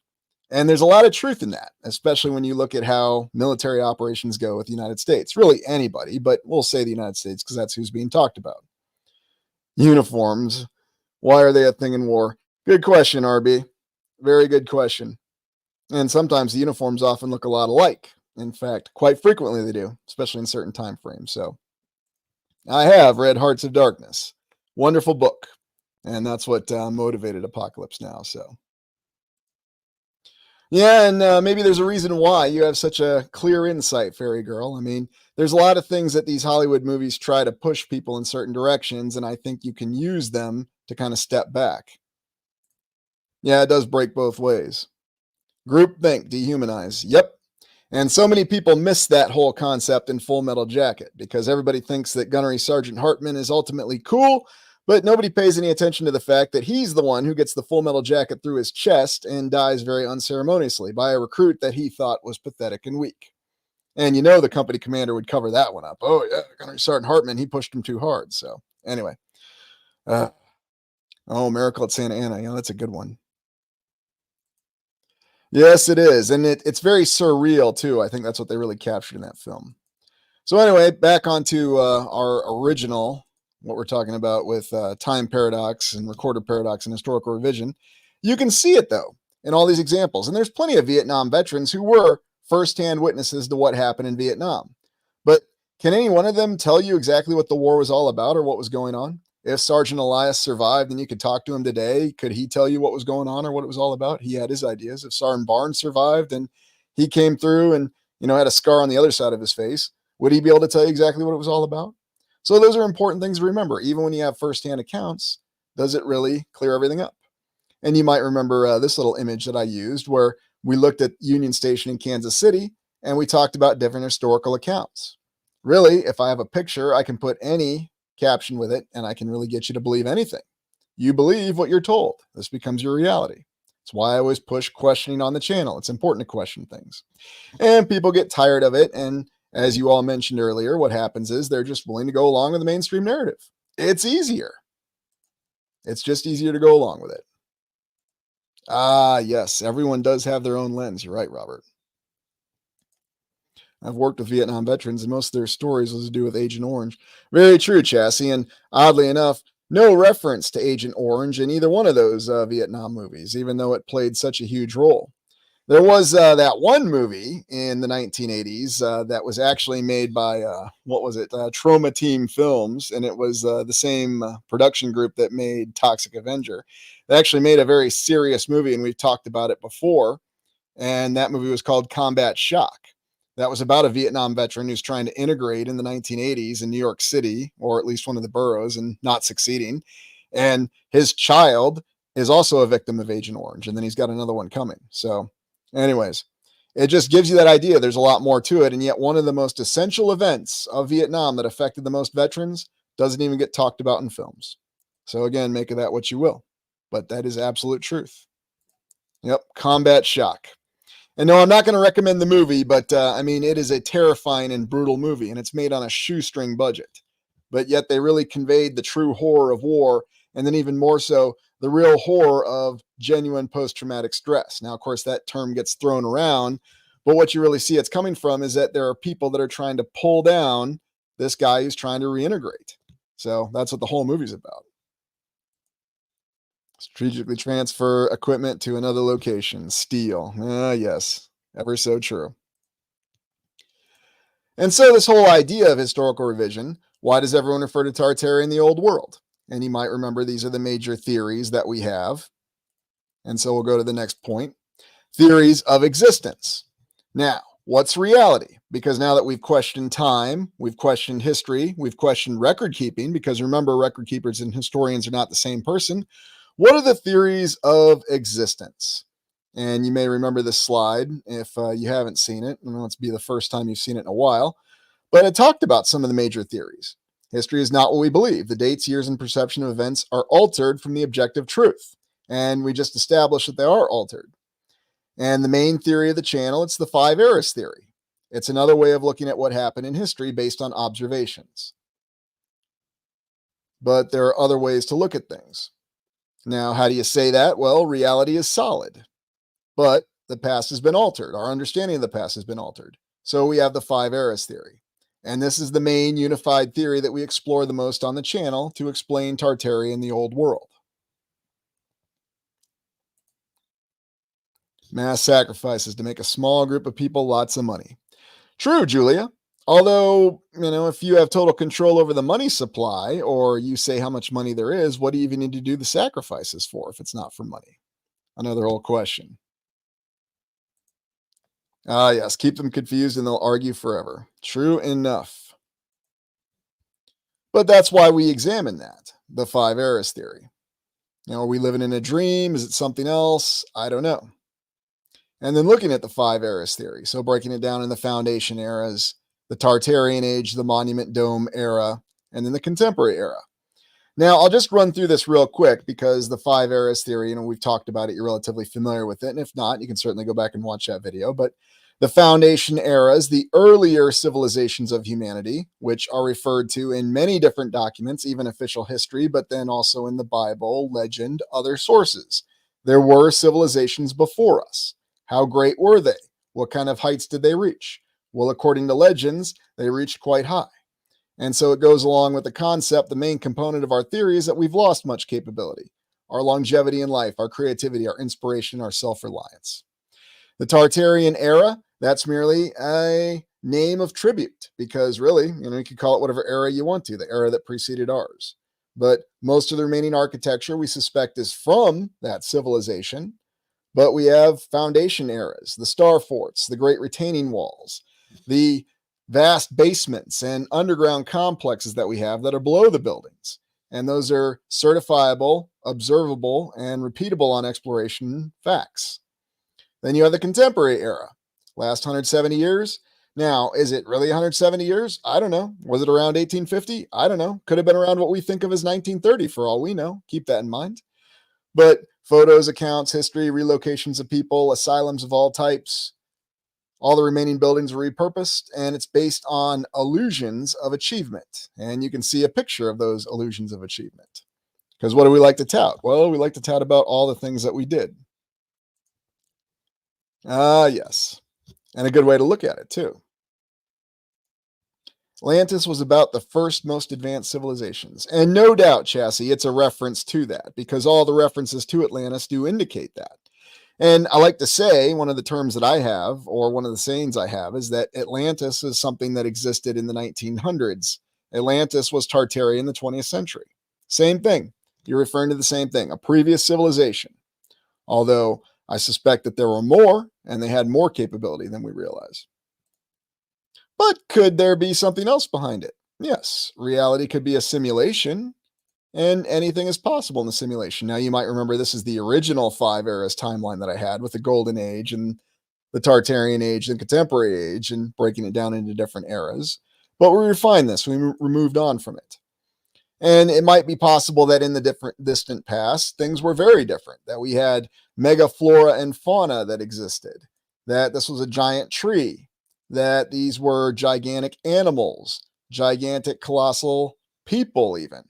S1: And there's a lot of truth in that, especially when you look at how military operations go with the United States. Really anybody, but we'll say the United States because that's who's being talked about. Uniforms. Why are they a thing in war? Good question, RB. Very good question. And sometimes the uniforms often look a lot alike. In fact, quite frequently they do, especially in certain time frames. So I have read Hearts of Darkness. Wonderful book. And that's what motivated Apocalypse Now. So yeah, and maybe there's a reason why you have such a clear insight, Fairy Girl. I mean, there's a lot of things that these Hollywood movies try to push people in certain directions, and I think you can use them to kind of step back. Yeah, it does break both ways. Groupthink, dehumanize. Yep. And so many people miss that whole concept in Full Metal Jacket because everybody thinks that Gunnery Sergeant Hartman is ultimately cool, but nobody pays any attention to the fact that he's the one who gets the Full Metal Jacket through his chest and dies very unceremoniously by a recruit that he thought was pathetic and weak. And you know the company commander would cover that one up. Oh, yeah, Gunnery Sergeant Hartman, he pushed him too hard. So anyway. Miracle at Santa Ana. Yeah, that's a good one. Yes, it is. And it's very surreal, too. I think that's what they really captured in that film. So anyway, back onto our original, what we're talking about with time paradox and recorder paradox and historical revision. You can see it, though, in all these examples. And there's plenty of Vietnam veterans who were firsthand witnesses to what happened in Vietnam. But can any one of them tell you exactly what the war was all about or what was going on? If Sergeant Elias survived and you could talk to him today, could he tell you what was going on or what it was all about? He had his ideas. If Sergeant Barnes survived and he came through and, had a scar on the other side of his face, would he be able to tell you exactly what it was all about? So those are important things to remember. Even when you have firsthand accounts, does it really clear everything up? And you might remember this little image that I used where we looked at Union Station in Kansas City and we talked about different historical accounts. Really, if I have a picture, I can put any caption with it and I can really get you to believe anything. You believe what you're told. This becomes your reality. That's why I always push questioning on the channel. It's important to question things. And people get tired of it. And as you all mentioned earlier, what happens is they're just willing to go along with the mainstream narrative. It's easier. It's just easier to go along with it. Ah, yes, everyone does have their own lens. You're right, Robert. I've worked with Vietnam veterans, and most of their stories was to do with Agent Orange. Very true, Chassis. And oddly enough, no reference to Agent Orange in either one of those Vietnam movies, even though it played such a huge role. There was that one movie in the 1980s that was actually made by, Trauma Team Films, and it was the same production group that made Toxic Avenger. They actually made a very serious movie, and we've talked about it before, and that movie was called Combat Shock. That was about a Vietnam veteran who's trying to integrate in the 1980s in New York City, or at least one of the boroughs, and not succeeding. And his child is also a victim of Agent Orange, and then he's got another one coming. So anyways, it just gives you that idea. There's a lot more to it. And yet one of the most essential events of Vietnam that affected the most veterans doesn't even get talked about in films. So again, make of that what you will. But that is absolute truth. Yep, Combat Shock. And no, I'm not going to recommend the movie, but it is a terrifying and brutal movie, and it's made on a shoestring budget. But yet they really conveyed the true horror of war, and then even more so, the real horror of genuine post-traumatic stress. Now, of course, that term gets thrown around, but what you really see it's coming from is that there are people that are trying to pull down this guy who's trying to reintegrate. So that's what the whole movie's about. Strategically transfer equipment to another location. Steal. Yes, ever so true. And so this whole idea of historical revision, why does everyone refer to Tartaria in the old world? And you might remember these are the major theories that we have. And so we'll go to the next point. Theories of existence. Now, What's reality? Because now that we've questioned time, we've questioned history, we've questioned record keeping, because remember, record keepers and historians are not the same person. What are the theories of existence? And you may remember this slide if you haven't seen it. And it's be the first time you've seen it in a while. But it talked about some of the major theories. History is not what we believe. The dates, years, and perception of events are altered from the objective truth. And we just established that they are altered. And the main theory of the channel, it's the five eras theory. It's another way of looking at what happened in history based on observations. But there are other ways to look at things. Now, how do you say that? Well, reality is solid, but the past has been altered. Our understanding of the past has been altered. So we have the five eras theory. And this is the main unified theory that we explore the most on the channel to explain Tartaria and the old world. Mass sacrifices to make a small group of people lots of money. True, Julia. Although, if you have total control over the money supply, or you say how much money there is, what do you even need to do the sacrifices for if it's not for money? Another old question. Ah, yes, keep them confused and they'll argue forever. True enough. But that's why we examine that, the five eras theory. Are we living in a dream? Is it something else? I don't know. And then looking at the five eras theory, so breaking it down in the foundation eras, the Tartarian age, the monument dome era, and then the contemporary era. Now, I'll just run through this real quick because the five eras theory, we've talked about it, you're relatively familiar with it. And if not, you can certainly go back and watch that video. But the foundation eras, the earlier civilizations of humanity, which are referred to in many different documents, even official history, but then also in the Bible, legend, other sources. There were civilizations before us. How great were they? What kind of heights did they reach? Well, according to legends, they reached quite high. And so it goes along with the concept, the main component of our theory is that we've lost much capability, our longevity in life, our creativity, our inspiration, our self-reliance. The Tartarian era, that's merely a name of tribute because really, you could call it whatever era you want to, the era that preceded ours. But most of the remaining architecture we suspect is from that civilization. But we have foundation eras, the star forts, the great retaining walls, the vast basements and underground complexes that we have that are below the buildings. And those are certifiable, observable, and repeatable on exploration facts. Then you have the contemporary era, last 170 years. Now, is it really 170 years? I don't know. Was it around 1850? I don't know. Could have been around what we think of as 1930 for all we know. Keep that in mind. But photos, accounts, history, relocations of people, asylums of all types, all the remaining buildings are repurposed, and it's based on illusions of achievement. And you can see a picture of those illusions of achievement. Because what do we like to tout? Well, we like to tout about all the things that we did. Ah, yes. And a good way to look at it, too. Atlantis was about the first most advanced civilizations. And no doubt, Chassis, it's a reference to that because all the references to Atlantis do indicate that. And I like to say one of the terms that I have, or one of the sayings I have, is that Atlantis is something that existed in the 1900s. Atlantis was Tartaria in the 20th century. Same thing. You're referring to the same thing, a previous civilization. Although I suspect that there were more and they had more capability than we realize. But could there be something else behind it? Yes, reality could be a simulation, and anything is possible in the simulation. Now, you might remember this is the original five eras timeline that I had with the Golden Age and the Tartarian Age and Contemporary Age and breaking it down into different eras. But we refined this, we moved on from it. And it might be possible that in the distant past, things were very different, that we had mega flora and fauna that existed, that this was a giant tree, that these were gigantic animals, gigantic, colossal people, even.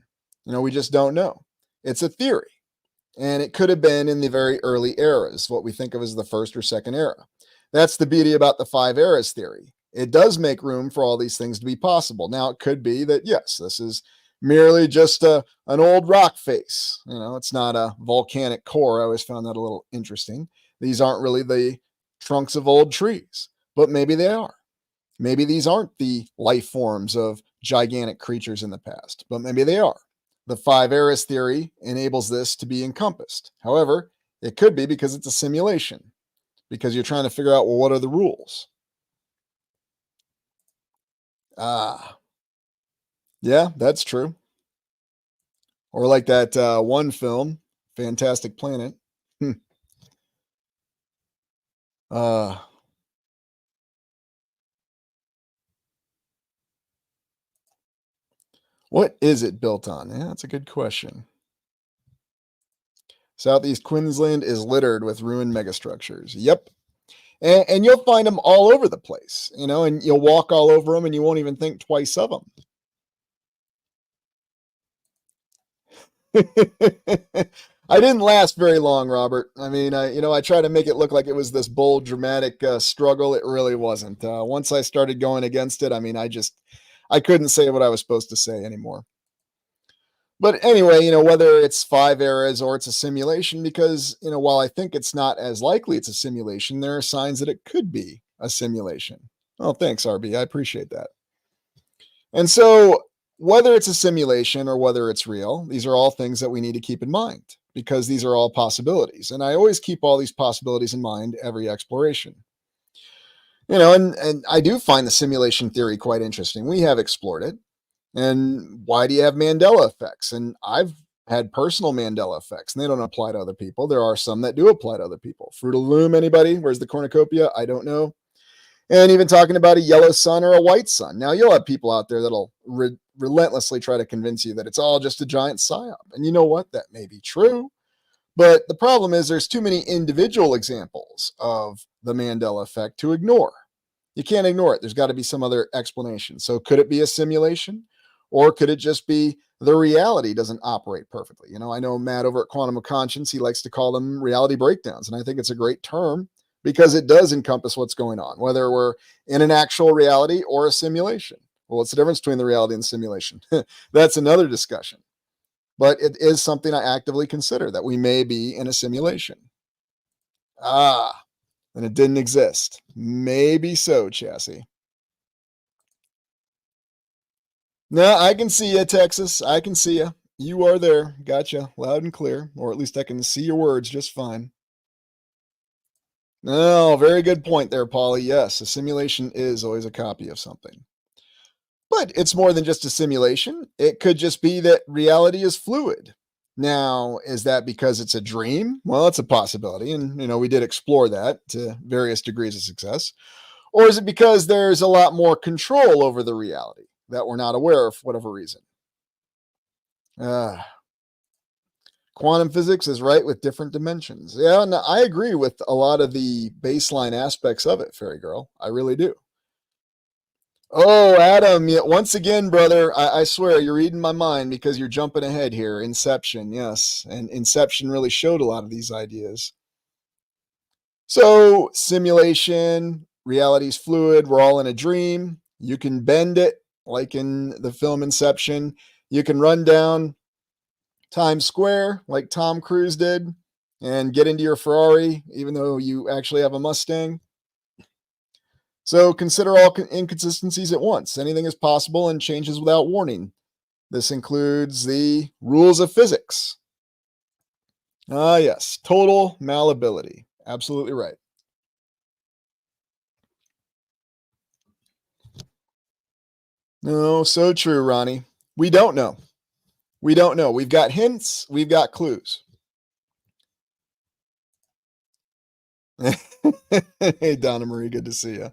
S1: We just don't know. It's a theory. And it could have been in the very early eras, what we think of as the first or second era. That's the beauty about the five eras theory. It does make room for all these things to be possible. Now, it could be that, yes, this is merely just an old rock face. It's not a volcanic core. I always found that a little interesting. These aren't really the trunks of old trees, but maybe they are. Maybe these aren't the life forms of gigantic creatures in the past, but maybe they are. The five eras theory enables this to be encompassed. However, it could be because it's a simulation, because you're trying to figure out, well, what are the rules? Ah, yeah, that's true. Or like that one film, Fantastic Planet. Hmm. Uh, what is it built on? Yeah, that's a good question. Southeast Queensland is littered with ruined megastructures. Yep. And you'll find them all over the place, and you'll walk all over them and you won't even think twice of them. I didn't last very long, Robert. I mean, I try to make it look like it was this bold, dramatic struggle. It really wasn't. Once I started going against it, I mean, I couldn't say what I was supposed to say anymore. But anyway, whether it's five eras or it's a simulation, because while I think it's not as likely it's a simulation, there are signs that it could be a simulation. Oh, thanks, RB. I appreciate that. And so, whether it's a simulation or whether it's real, these are all things that we need to keep in mind because these are all possibilities. And I always keep all these possibilities in mind every exploration. And I do find the simulation theory quite interesting. We have explored it. And why do you have Mandela effects? And I've had personal Mandela effects, and they don't apply to other people. There are some that do apply to other people. Fruit of the Loom, anybody? Where's the cornucopia? I don't know. And even talking about a yellow sun or a white sun. Now, you'll have people out there that'll relentlessly try to convince you that it's all just a giant psyop. And you know what? That may be true. But the problem is there's too many individual examples of the Mandela effect to ignore. You can't ignore it. There's got to be some other explanation. So could it be a simulation? Or could it just be the reality doesn't operate perfectly? I know Matt over at Quantum of Conscience, he likes to call them reality breakdowns. And I think it's a great term because it does encompass what's going on, whether we're in an actual reality or a simulation. Well, what's the difference between the reality and the simulation? That's another discussion. But it is something I actively consider that we may be in a simulation. Ah, and it didn't exist. Maybe so, Chassis. No, I can see you, Texas. I can see you. You are there. Gotcha. Loud and clear. Or at least I can see your words just fine. No, very good point there, Paulie. Yes, a simulation is always a copy of something. But it's more than just a simulation. It could just be that reality is fluid. Now, is that because it's a dream? Well, it's a possibility. And, we did explore that to various degrees of success. Or is it because there's a lot more control over the reality that we're not aware of for whatever reason? Uh, Quantum physics is right with different dimensions. Yeah, no, I agree with a lot of the baseline aspects of it, Fairy Girl. I really do. Oh, Adam, yeah, once again, brother, I swear you're reading my mind because you're jumping ahead here. Inception, yes. And Inception really showed a lot of these ideas. So, simulation, reality's fluid, we're all in a dream. You can bend it, like in the film Inception. You can run down Times Square, like Tom Cruise did, and get into your Ferrari, even though you actually have a Mustang. So consider all inconsistencies at once. Anything is possible and changes without warning. This includes the rules of physics. Ah, yes, total malleability. Absolutely right. No, so true, Ronnie. We don't know. We don't know. We've got hints, we've got clues. Hey, Donna Marie, good to see you.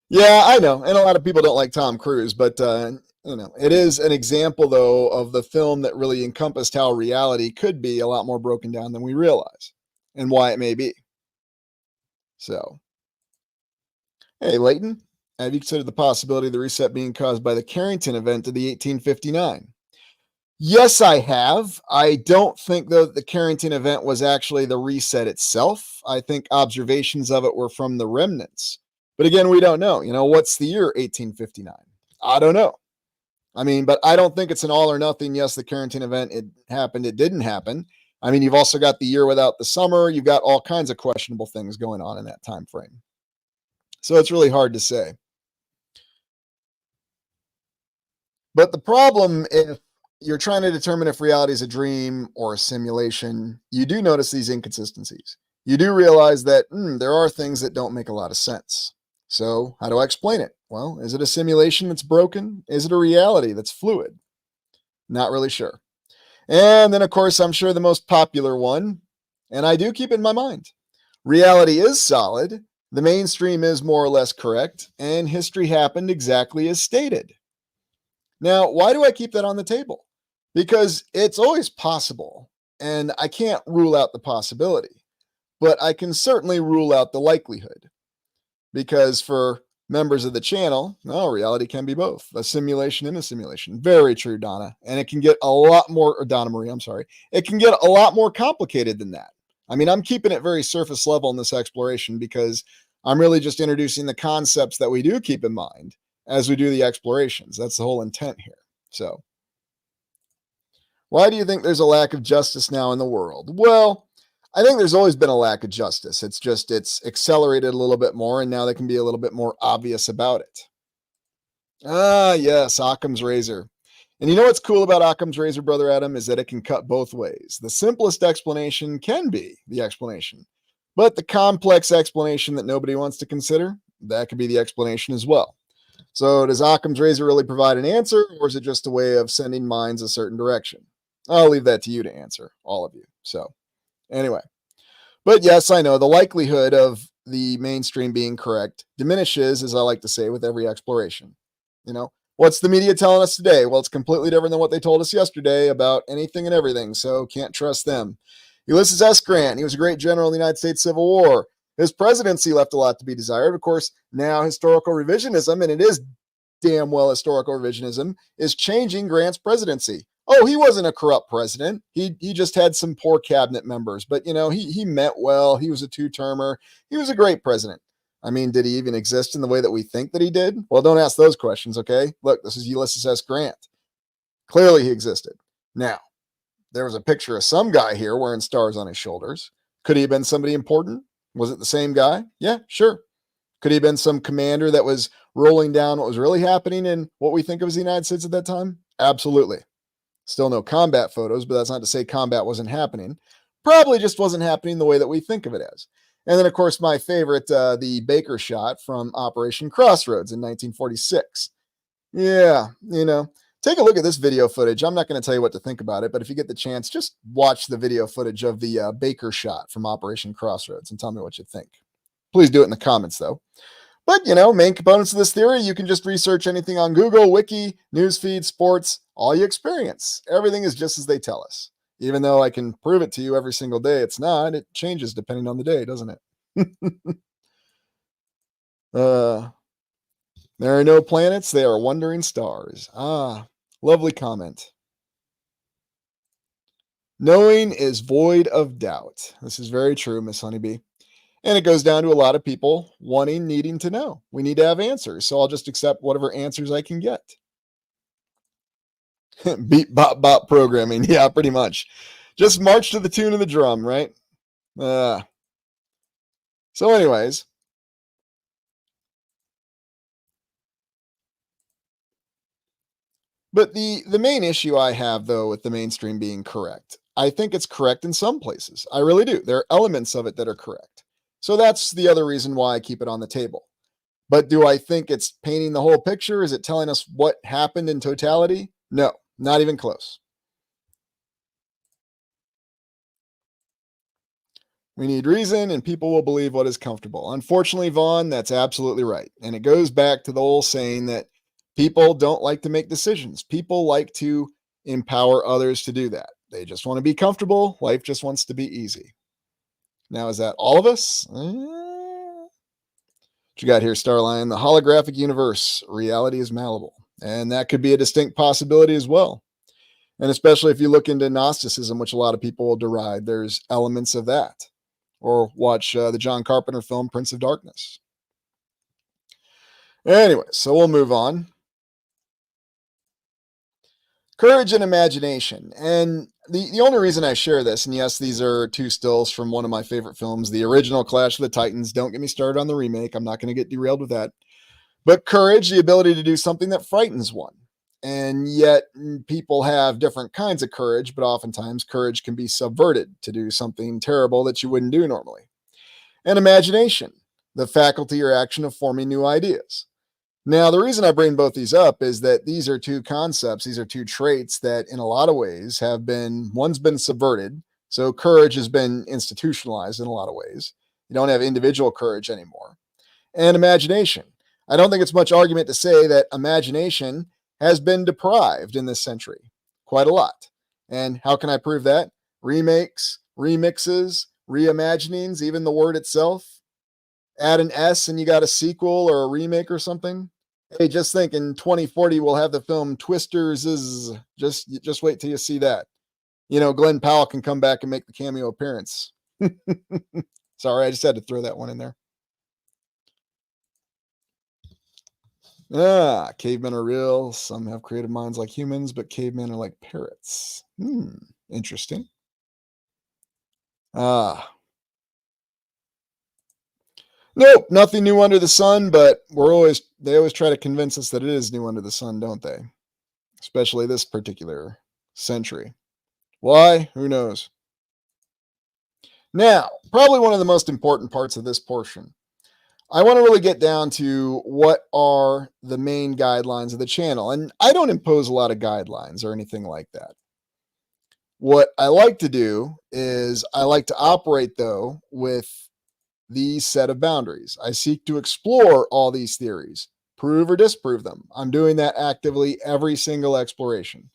S1: Yeah, I know. And a lot of people don't like Tom Cruise, but it is an example though of the film that really encompassed how reality could be a lot more broken down than we realize and why it may be. So, hey, Leighton, have you considered the possibility of the reset being caused by the Carrington event of the 1859? Yes, I have. I don't think, though, that the Carrington event was actually the reset itself. I think observations of it were from the remnants. But again, we don't know. What's the year 1859? I don't know. I mean, but I don't think it's an all or nothing. Yes, the Carrington event, it happened, it didn't happen. I mean, you've also got the year without the summer. You've got all kinds of questionable things going on in that time frame. So it's really hard to say. But the problem, if you're trying to determine if reality is a dream or a simulation, you do notice these inconsistencies. You do realize that there are things that don't make a lot of sense. So, how do I explain it? Well, is it a simulation that's broken? Is it a reality that's fluid? Not really sure. And then, of course, I'm sure the most popular one, and I do keep it in my mind, reality is solid, the mainstream is more or less correct, and history happened exactly as stated. Now, why do I keep that on the table? Because it's always possible, and I can't rule out the possibility, but I can certainly rule out the likelihood. Because for members of the channel, no, reality can be both a simulation and a simulation. Very true, Donna. And it can get a lot more, or Donna Marie, I'm sorry. It can get a lot more complicated than that. I mean, I'm keeping it very surface level in this exploration because I'm really just introducing the concepts that we do keep in mind as we do the explorations. That's the whole intent here. So, why do you think there's a lack of justice now in the world? Well, I think there's always been a lack of justice. It's just it's accelerated a little bit more, and now they can be a little bit more obvious about it. Ah, yes, Occam's razor. And you know what's cool about Occam's razor, Brother Adam, is that it can cut both ways. The simplest explanation can be the explanation, but the complex explanation that nobody wants to consider, that could be the explanation as well. So, does Occam's razor really provide an answer, or is it just a way of sending minds a certain direction? I'll leave that to you to answer, all of you. So, anyway, but yes, I know the likelihood of the mainstream being correct diminishes, as I like to say, with every exploration. You know, what's the media telling us today? Well, it's completely different than what they told us yesterday about anything and everything, so can't trust them. Ulysses S. Grant, he was a great general in the United States Civil War. His presidency left a lot to be desired. Of course, now historical revisionism, and it is damn well historical revisionism, is changing Grant's presidency. Oh, he wasn't a corrupt president. He just had some poor cabinet members, but he meant well. He was a two-termer. He was a great president. I mean, did he even exist in the way that we think that he did? Well, don't ask those questions, okay? Look, this is Ulysses S. Grant. Clearly he existed. Now, there was a picture of some guy here wearing stars on his shoulders. Could he have been somebody important? Was it the same guy? Yeah, sure. Could he have been some commander that was rolling down what was really happening in what we think of as the United States at that time? Absolutely. Still no combat photos, but that's not to say combat wasn't happening. Probably just wasn't happening the way that we think of it as. And then, of course, my favorite, the Baker shot from Operation Crossroads in 1946. Yeah, take a look at this video footage. I'm not going to tell you what to think about it, but if you get the chance, just watch the video footage of the Baker shot from Operation Crossroads and tell me what you think. Please do it in the comments, though. But, main components of this theory, you can just research anything on Google, Wiki, newsfeed, sports, all you experience. Everything is just as they tell us. Even though I can prove it to you every single day, it's not. It changes depending on the day, doesn't it? uh, there are no planets. They are wandering stars. Ah, lovely comment. Knowing is void of doubt. This is very true, Miss Honeybee. And it goes down to a lot of people needing to know. We need to have answers. So I'll just accept whatever answers I can get. Beat bop bop programming. Yeah, pretty much. Just march to the tune of the drum, right? So anyways. But the main issue I have, though, with the mainstream being correct, I think it's correct in some places. I really do. There are elements of it that are correct. So that's the other reason why I keep it on the table. But do I think it's painting the whole picture? Is it telling us what happened in totality? No, not even close. We need reason, and people will believe what is comfortable. Unfortunately, Vaughn, that's absolutely right. And it goes back to the old saying that people don't like to make decisions. People like to empower others to do that. They just want to be comfortable. Life just wants to be easy. Now, is that all of us? What you got here, Starline? The holographic universe. Reality is malleable. And that could be a distinct possibility as well. And especially if you look into Gnosticism, which a lot of people will deride, there's elements of that. Or watch the John Carpenter film Prince of Darkness. Anyway, so we'll move on. Courage and imagination. And the only reason I share this, and yes, these are two stills from one of my favorite films, the original Clash of the Titans. Don't get me started on the remake. I'm not going to get derailed with that. But courage, the ability to do something that frightens one. And yet people have different kinds of courage, but oftentimes courage can be subverted to do something terrible that you wouldn't do normally. And imagination, the faculty or action of forming new ideas. Now, the reason I bring both these up is that these are two concepts, these are two traits that, in a lot of ways, have been one's been subverted. So, courage has been institutionalized in a lot of ways. You don't have individual courage anymore. And imagination. I don't think it's much argument to say that imagination has been deprived in this century quite a lot. And how can I prove that? Remakes, remixes, reimaginings, even the word itself. Add an S and you got a sequel or a remake or something. Hey, just think in 2040 we'll have the film Twisters. Just wait till you see that. You know, Glenn Powell can come back and make the cameo appearance. Sorry, I just had to throw that one in there. Ah, cavemen are real. Some have creative minds like humans, but cavemen are like parrots. Interesting. Ah, nope, nothing new under the sun, but they always try to convince us that it is new under the sun, don't they? Especially this particular century. Why? Who knows? Now, probably one of the most important parts of this portion. I want to really get down to what are the main guidelines of the channel. And I don't impose a lot of guidelines or anything like that. What I like to do is I like to operate, though, with these set of boundaries. I seek to explore all these theories, prove or disprove them. I'm doing that actively every single exploration.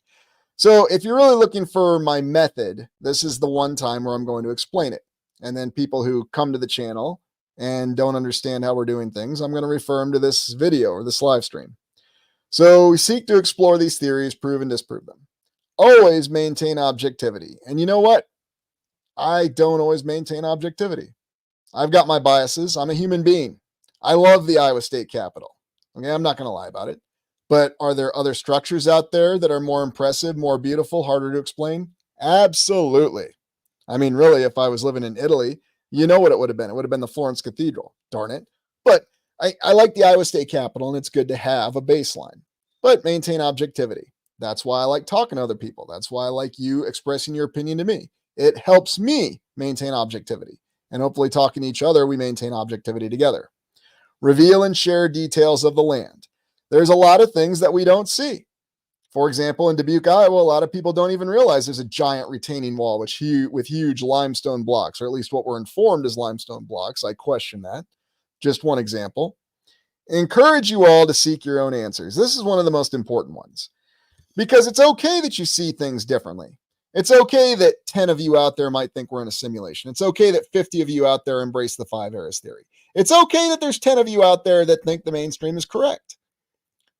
S1: So if you're really looking for my method, this is the one time where I'm going to explain it. And then people who come to the channel and don't understand how we're doing things, I'm going to refer them to this video or this live stream. So we seek to explore these theories, prove and disprove them. Always maintain objectivity. And you know what? I don't always maintain objectivity. I've got my biases. I'm a human being. I love the Iowa State Capitol. Okay, I'm not going to lie about it. But are there other structures out there that are more impressive, more beautiful, harder to explain? Absolutely. I mean, really, if I was living in Italy, you know what it would have been. It would have been the Florence Cathedral. Darn it. But I like the Iowa State Capitol, and it's good to have a baseline. But maintain objectivity. That's why I like talking to other people. That's why I like you expressing your opinion to me. It helps me maintain objectivity. And hopefully, talking to each other, we maintain objectivity together. Reveal and share details of the land. There's a lot of things that we don't see. For example, in Dubuque, Iowa, a lot of people don't even realize there's a giant retaining wall with huge limestone blocks, or at least what we're informed is limestone blocks. I question that. Just one example. Encourage you all to seek your own answers. This is one of the most important ones because it's okay that you see things differently. It's okay that 10 of you out there might think we're in a simulation. It's okay that 50 of you out there embrace the 5 eras theory. It's okay that there's 10 of you out there that think the mainstream is correct.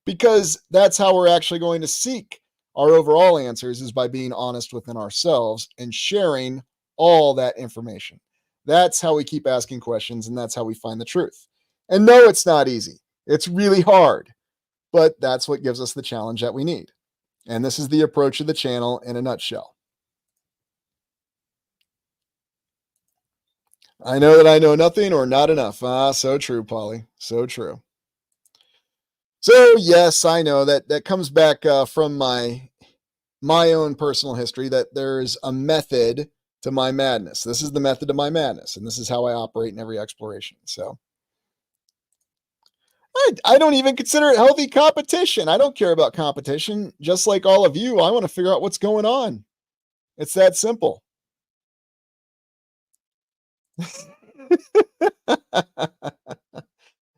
S1: Because that's how we're actually going to seek our overall answers, is by being honest within ourselves and sharing all that information. That's how we keep asking questions, and that's how we find the truth. And no, it's not easy. It's really hard, but that's what gives us the challenge that we need. And this is the approach of the channel in a nutshell. I know that I know nothing or not enough. Ah, so true, Polly. So true. So yes, I know that comes back from my own personal history, that there's a method to my madness. This is the method to my madness, and this is how I operate in every exploration. So I don't even consider it healthy competition. I don't care about competition. Just like all of you, I want to figure out what's going on. It's that simple.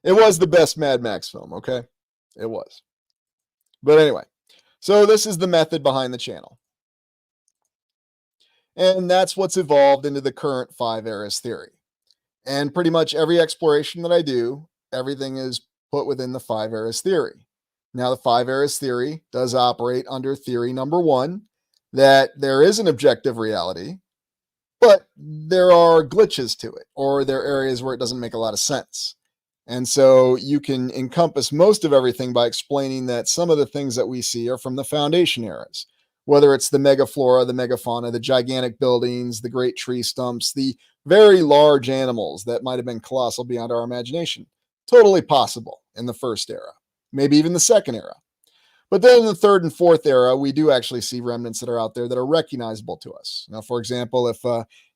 S1: It was the best Mad Max film, okay? It was. But anyway, so this is the method behind the channel. And that's what's evolved into the current 5 eras theory. And pretty much every exploration that I do, everything is put within the 5 eras theory. Now, the 5 eras theory does operate under theory number 1, that there is an objective reality, but there are glitches to it, or there are areas where it doesn't make a lot of sense. And so you can encompass most of everything by explaining that some of the things that we see are from the foundation eras, whether it's the megaflora, the megafauna, the gigantic buildings, the great tree stumps, the very large animals that might have been colossal beyond our imagination. Totally possible in the first era, maybe even the second era. But then in the third and fourth era, we do actually see remnants that are out there that are recognizable to us. Now, for example, if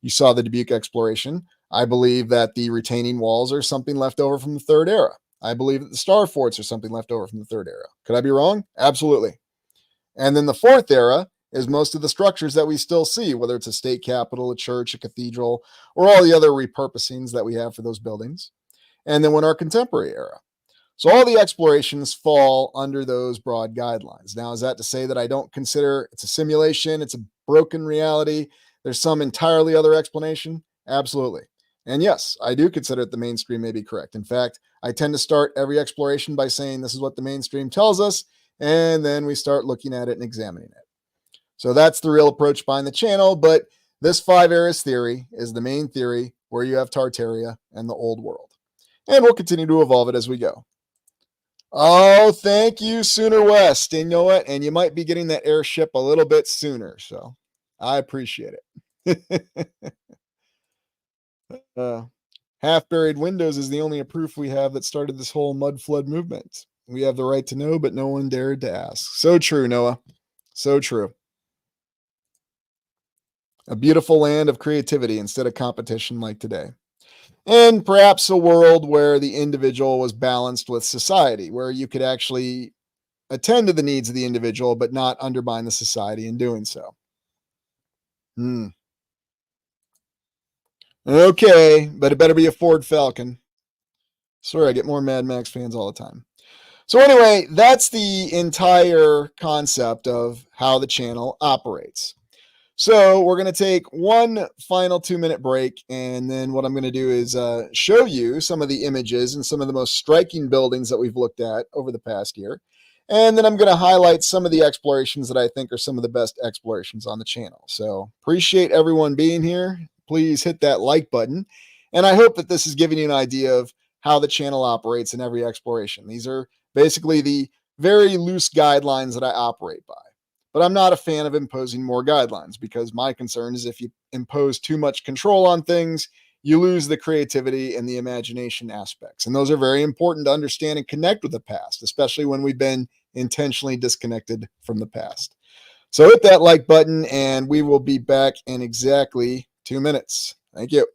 S1: you saw the Dubuque exploration, I believe that the retaining walls are something left over from the third era. I believe that the star forts are something left over from the third era. Could I be wrong? Absolutely. And then the fourth era is most of the structures that we still see, whether it's a state capitol, a church, a cathedral, or all the other repurposings that we have for those buildings. And then when our contemporary era. So all the explorations fall under those broad guidelines. Now, is that to say that I don't consider it's a simulation, it's a broken reality, there's some entirely other explanation? Absolutely. And yes, I do consider that the mainstream may be correct. In fact, I tend to start every exploration by saying this is what the mainstream tells us, and then we start looking at it and examining it. So that's the real approach behind the channel. But this five eras theory is the main theory where you have Tartaria and the old world. And we'll continue to evolve it as we go. Oh, thank you, Sooner West. And you know what? And you might be getting that airship a little bit sooner. So I appreciate it. uh, Half buried windows is the only proof we have that started this whole mud flood movement. We have the right to know, but no one dared to ask. So true, Noah. So true. A beautiful land of creativity instead of competition like today. And perhaps a world where the individual was balanced with society, where you could actually attend to the needs of the individual, but not undermine the society in doing so. Okay, but it better be a Ford Falcon. Sorry, I get more Mad Max fans all the time. So anyway, that's the entire concept of how the channel operates. So we're going to take one final 2-minute break, and then what I'm going to do is show you some of the images and some of the most striking buildings that we've looked at over the past year. And then I'm going to highlight some of the explorations that I think are some of the best explorations on the channel. So appreciate everyone being here. Please hit that like button. And I hope that this is giving you an idea of how the channel operates in every exploration. These are basically the very loose guidelines that I operate by. But I'm not a fan of imposing more guidelines because my concern is if you impose too much control on things, you lose the creativity and the imagination aspects. And those are very important to understand and connect with the past, especially when we've been intentionally disconnected from the past. So hit that like button, and we will be back in exactly 2 minutes. Thank you.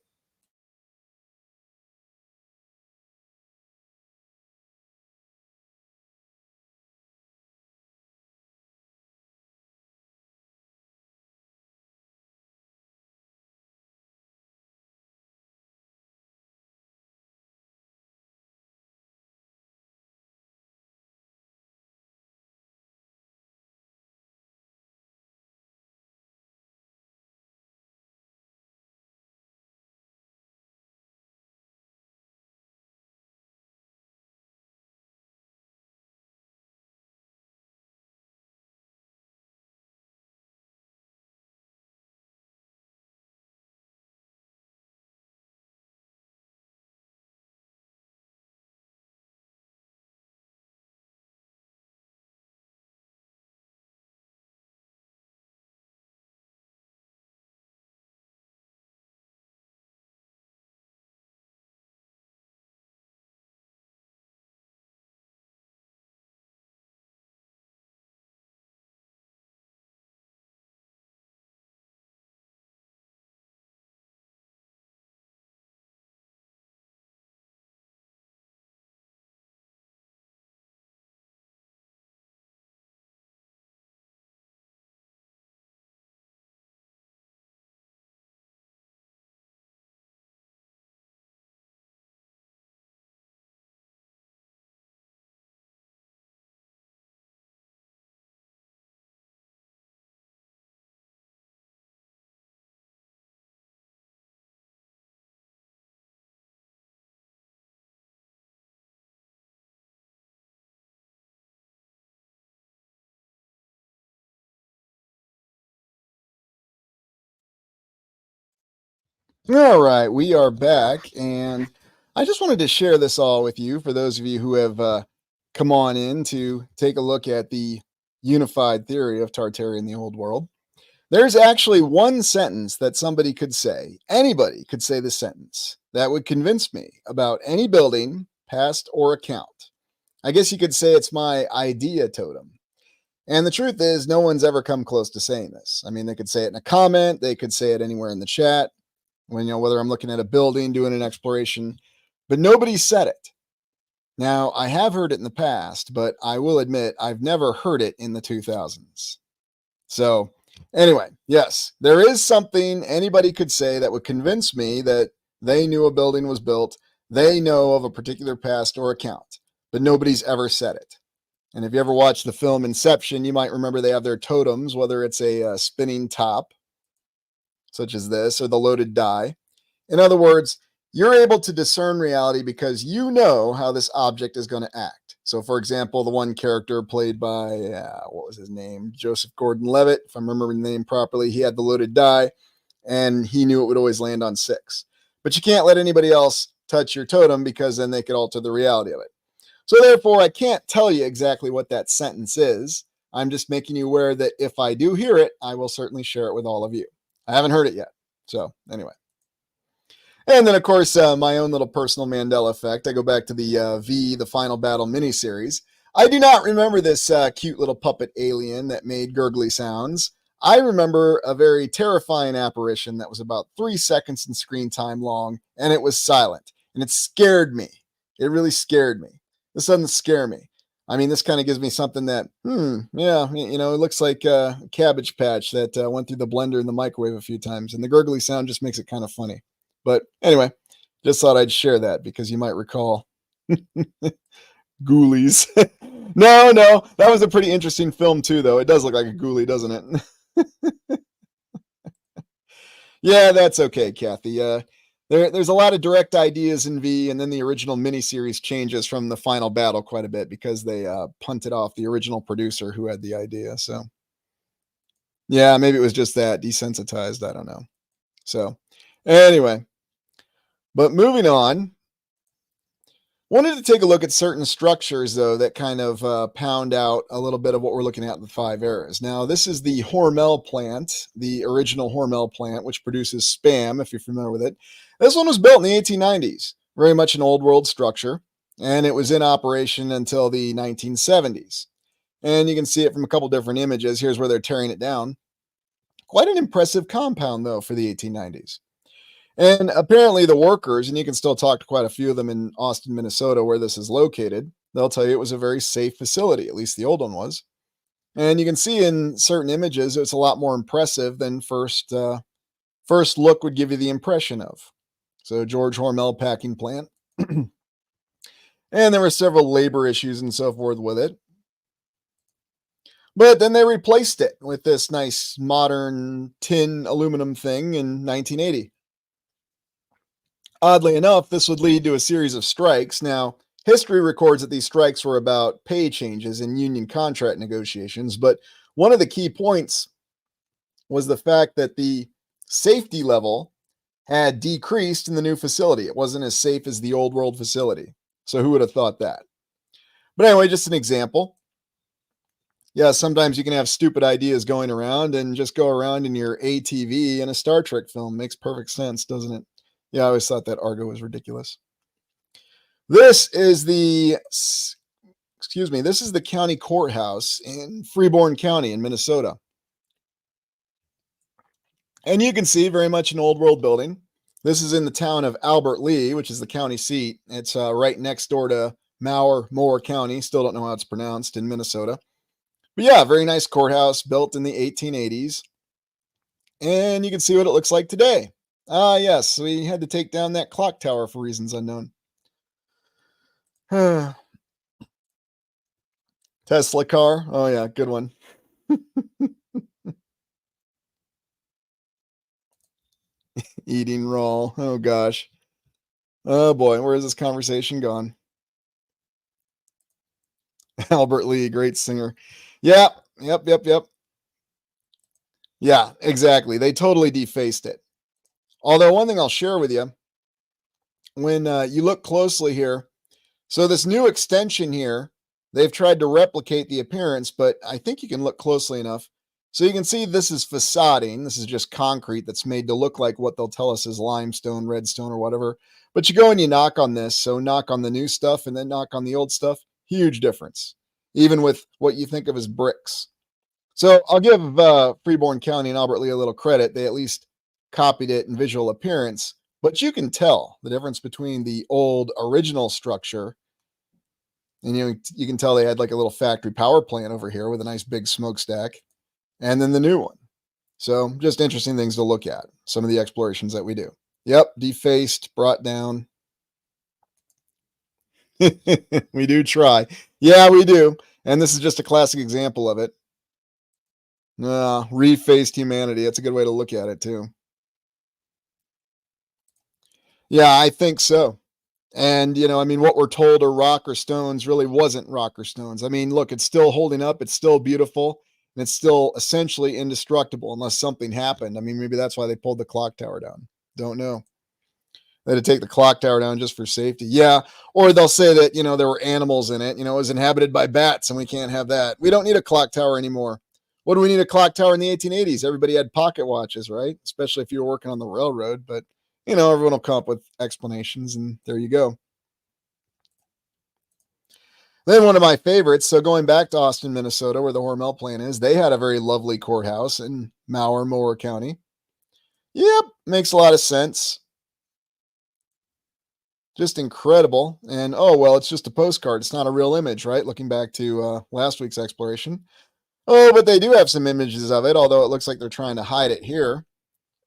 S1: All right, we are back, and I just wanted to share this all with you for those of you who have come on in to take a look at the unified theory of Tartaria in the old world. There's actually one sentence that somebody could say, anybody could say this sentence, that would convince me about any building, past or account. I guess you could say it's my idea totem. And the truth is, no one's ever come close to saying this. I mean, they could say it in a comment, they could say it anywhere in the chat, when, whether I'm looking at a building, doing an exploration, but nobody said it. Now, I have heard it in the past, but I will admit I've never heard it in the 2000s. So, anyway, yes, there is something anybody could say that would convince me that they knew a building was built, they know of a particular past or account, but nobody's ever said it. And if you ever watched the film Inception, you might remember they have their totems, whether it's a spinning top, such as this, or the loaded die. In other words, you're able to discern reality because you know how this object is going to act. So, for example, the one character played by, what was his name? Joseph Gordon Levitt, if I'm remembering the name properly, he had the loaded die and he knew it would always land on 6. But you can't let anybody else touch your totem because then they could alter the reality of it. So, therefore, I can't tell you exactly what that sentence is. I'm just making you aware that if I do hear it, I will certainly share it with all of you. I haven't heard it yet. So, anyway. And then, of course, my own little personal Mandela effect. I go back to the the Final Battle miniseries. I do not remember this cute little puppet alien that made gurgly sounds. I remember a very terrifying apparition that was about 3 seconds in screen time long, and it was silent. And it scared me. It really scared me. This doesn't scare me. I mean, this kind of gives me something that, yeah, it looks like a Cabbage Patch that went through the blender and the microwave a few times. And the gurgly sound just makes it kind of funny. But anyway, just thought I'd share that because you might recall Ghoulies. No, that was a pretty interesting film too, though. It does look like a ghoulie, doesn't it? Yeah, that's okay, Kathy. There's a lot of direct ideas in V, and then the original miniseries changes from the Final Battle quite a bit because they punted off the original producer who had the idea. So, yeah, maybe it was just that desensitized. I don't know. So, anyway, but moving on, wanted to take a look at certain structures, though, that kind of pound out a little bit of what we're looking at in the 5 eras. Now, this is the Hormel plant, the original Hormel plant, which produces Spam, if you're familiar with it. This one was built in the 1890s, very much an old world structure, and it was in operation until the 1970s. And you can see it from a couple different images. Here's where they're tearing it down. Quite an impressive compound, though, for the 1890s. And apparently, the workers, and you can still talk to quite a few of them in Austin, Minnesota, where this is located, they'll tell you it was a very safe facility, at least the old one was. And you can see in certain images, it's a lot more impressive than first look would give you the impression of. So, George Hormel packing plant. And there were several labor issues and so forth with it. But then they replaced it with this nice modern tin aluminum thing in 1980. Oddly enough, this would lead to a series of strikes. Now, history records that these strikes were about pay changes in union contract negotiations, but one of the key points was the fact that the safety level had decreased in the new facility. It wasn't as safe as the old world facility. So who would have thought that? But anyway, just an example. Yeah, sometimes you can have stupid ideas going around and just go around in your ATV in a Star Trek film. Makes perfect sense, doesn't it? Yeah, I always thought that Argo was ridiculous. This is the county courthouse in Freeborn County in Minnesota. And you can see very much an old world building. This is in the town of Albert Lea, which is the county seat. It's right next door to Moore County. Still don't know how it's pronounced in Minnesota. But yeah, very nice courthouse built in the 1880s. And you can see what it looks like today. Ah, yes, we had to take down that clock tower for reasons unknown. Tesla car. Oh, yeah, good one. Eating raw. Oh, gosh. Oh, boy, where is this conversation gone? Albert Lee, great singer. Yeah, yep. Yeah, exactly. They totally defaced it. Although, one thing I'll share with you, when you look closely here, so this new extension here, they've tried to replicate the appearance, but I think you can look closely enough. So you can see this is facading. This is just concrete that's made to look like what they'll tell us is limestone, redstone, or whatever. But you go and you knock on this. So knock on the new stuff and then knock on the old stuff. Huge difference, even with what you think of as bricks. So I'll give Freeborn County and Albert Lea a little credit. They at least copied it in visual appearance. But you can tell the difference between the old original structure And you can tell they had like a little factory power plant over here with a nice big smokestack, and then the new one. So just interesting things to look at. Some of the explorations that we do. Yep, defaced, brought down. We do try. Yeah, we do. And this is just a classic example of it. Refaced humanity. That's a good way to look at it, too. Yeah, I think so. And, I mean, what we're told are rock or stones really wasn't rock or stones. I mean, look, it's still holding up. It's still beautiful. And it's still essentially indestructible unless something happened. I mean, maybe that's why they pulled the clock tower down. Don't know. They had to take the clock tower down just for safety. Yeah. Or they'll say that, there were animals in it. It was inhabited by bats and we can't have that. We don't need a clock tower anymore. What do we need a clock tower in the 1880s? Everybody had pocket watches, right? Especially if you were working on the railroad. But, everyone will come up with explanations and there you go. Then one of my favorites, so going back to Austin, Minnesota, where the Hormel plant is, they had a very lovely courthouse in Mower County. Yep, makes a lot of sense. Just incredible. And oh, well, it's just a postcard. It's not a real image, right? Looking back to last week's exploration. Oh, but they do have some images of it, although it looks like they're trying to hide it here.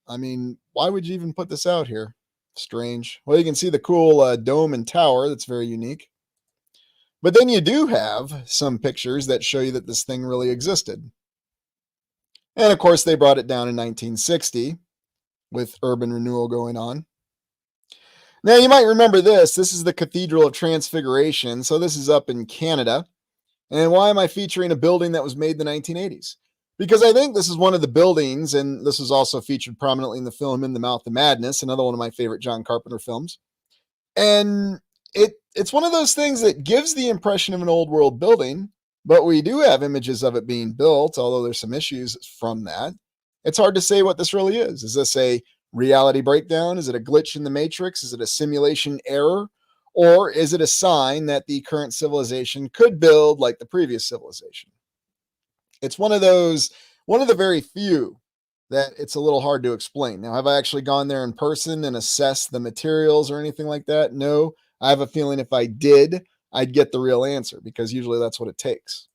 S1: I mean, why would you even put this out here? Strange. Well, you can see the cool dome and tower. That's very unique. But then you do have some pictures that show you that this thing really existed. And of course, they brought it down in 1960 with urban renewal going on. Now, you might remember this. This is the Cathedral of Transfiguration. So this is up in Canada. And why am I featuring a building that was made in the 1980s? Because I think this is one of the buildings, and this was also featured prominently in the film In the Mouth of Madness, another one of my favorite John Carpenter films. And it's one of those things that gives the impression of an old world building, but we do have images of it being built, although there's some issues from that. It's hard to say what this really is. Is this a reality breakdown? Is it a glitch in the matrix? Is it a simulation error? Or is it a sign that the current civilization could build like the previous civilization? It's one of the very few that it's a little hard to explain. Now, have I actually gone there in person and assessed the materials or anything like that? No. I have a feeling if I did, I'd get the real answer because usually that's what it takes.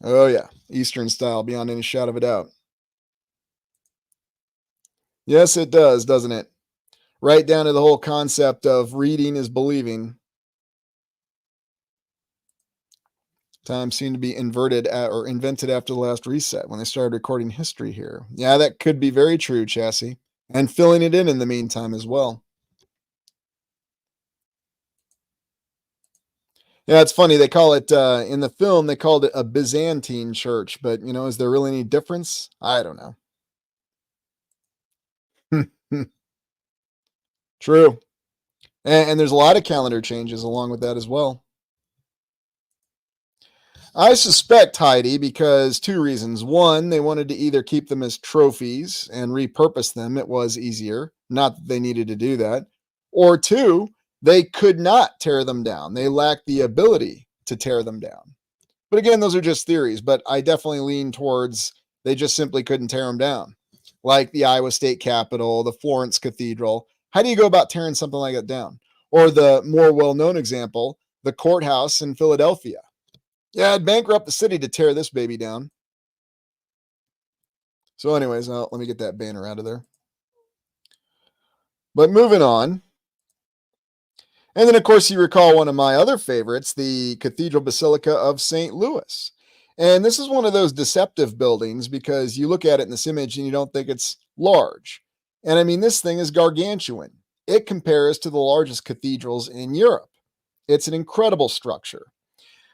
S1: Oh, yeah. Eastern style, beyond any shadow of a doubt. Yes, it does, doesn't it? Right down to the whole concept of reading is believing. Time seemed to be inverted or invented after the last reset when they started recording history here. Yeah, that could be very true, Chassis. And filling it in the meantime as well. Yeah, it's funny. They call it, in the film, they called it a Byzantine church. But, is there really any difference? I don't know. True. And there's a lot of calendar changes along with that as well. I suspect, Heidi, because two reasons. One, they wanted to either keep them as trophies and repurpose them. It was easier. Not that they needed to do that. Or two, they could not tear them down. They lacked the ability to tear them down. But again, those are just theories. But I definitely lean towards they just simply couldn't tear them down. Like the Iowa State Capitol, the Florence Cathedral. How do you go about tearing something like that down? Or the more well-known example, the courthouse in Philadelphia. Yeah, I'd bankrupt the city to tear this baby down. So anyways, let me get that banner out of there. But moving on. And then, of course, you recall one of my other favorites, the Cathedral Basilica of St. Louis. And this is one of those deceptive buildings because you look at it in this image and you don't think it's large. And I mean, this thing is gargantuan. It compares to the largest cathedrals in Europe. It's an incredible structure.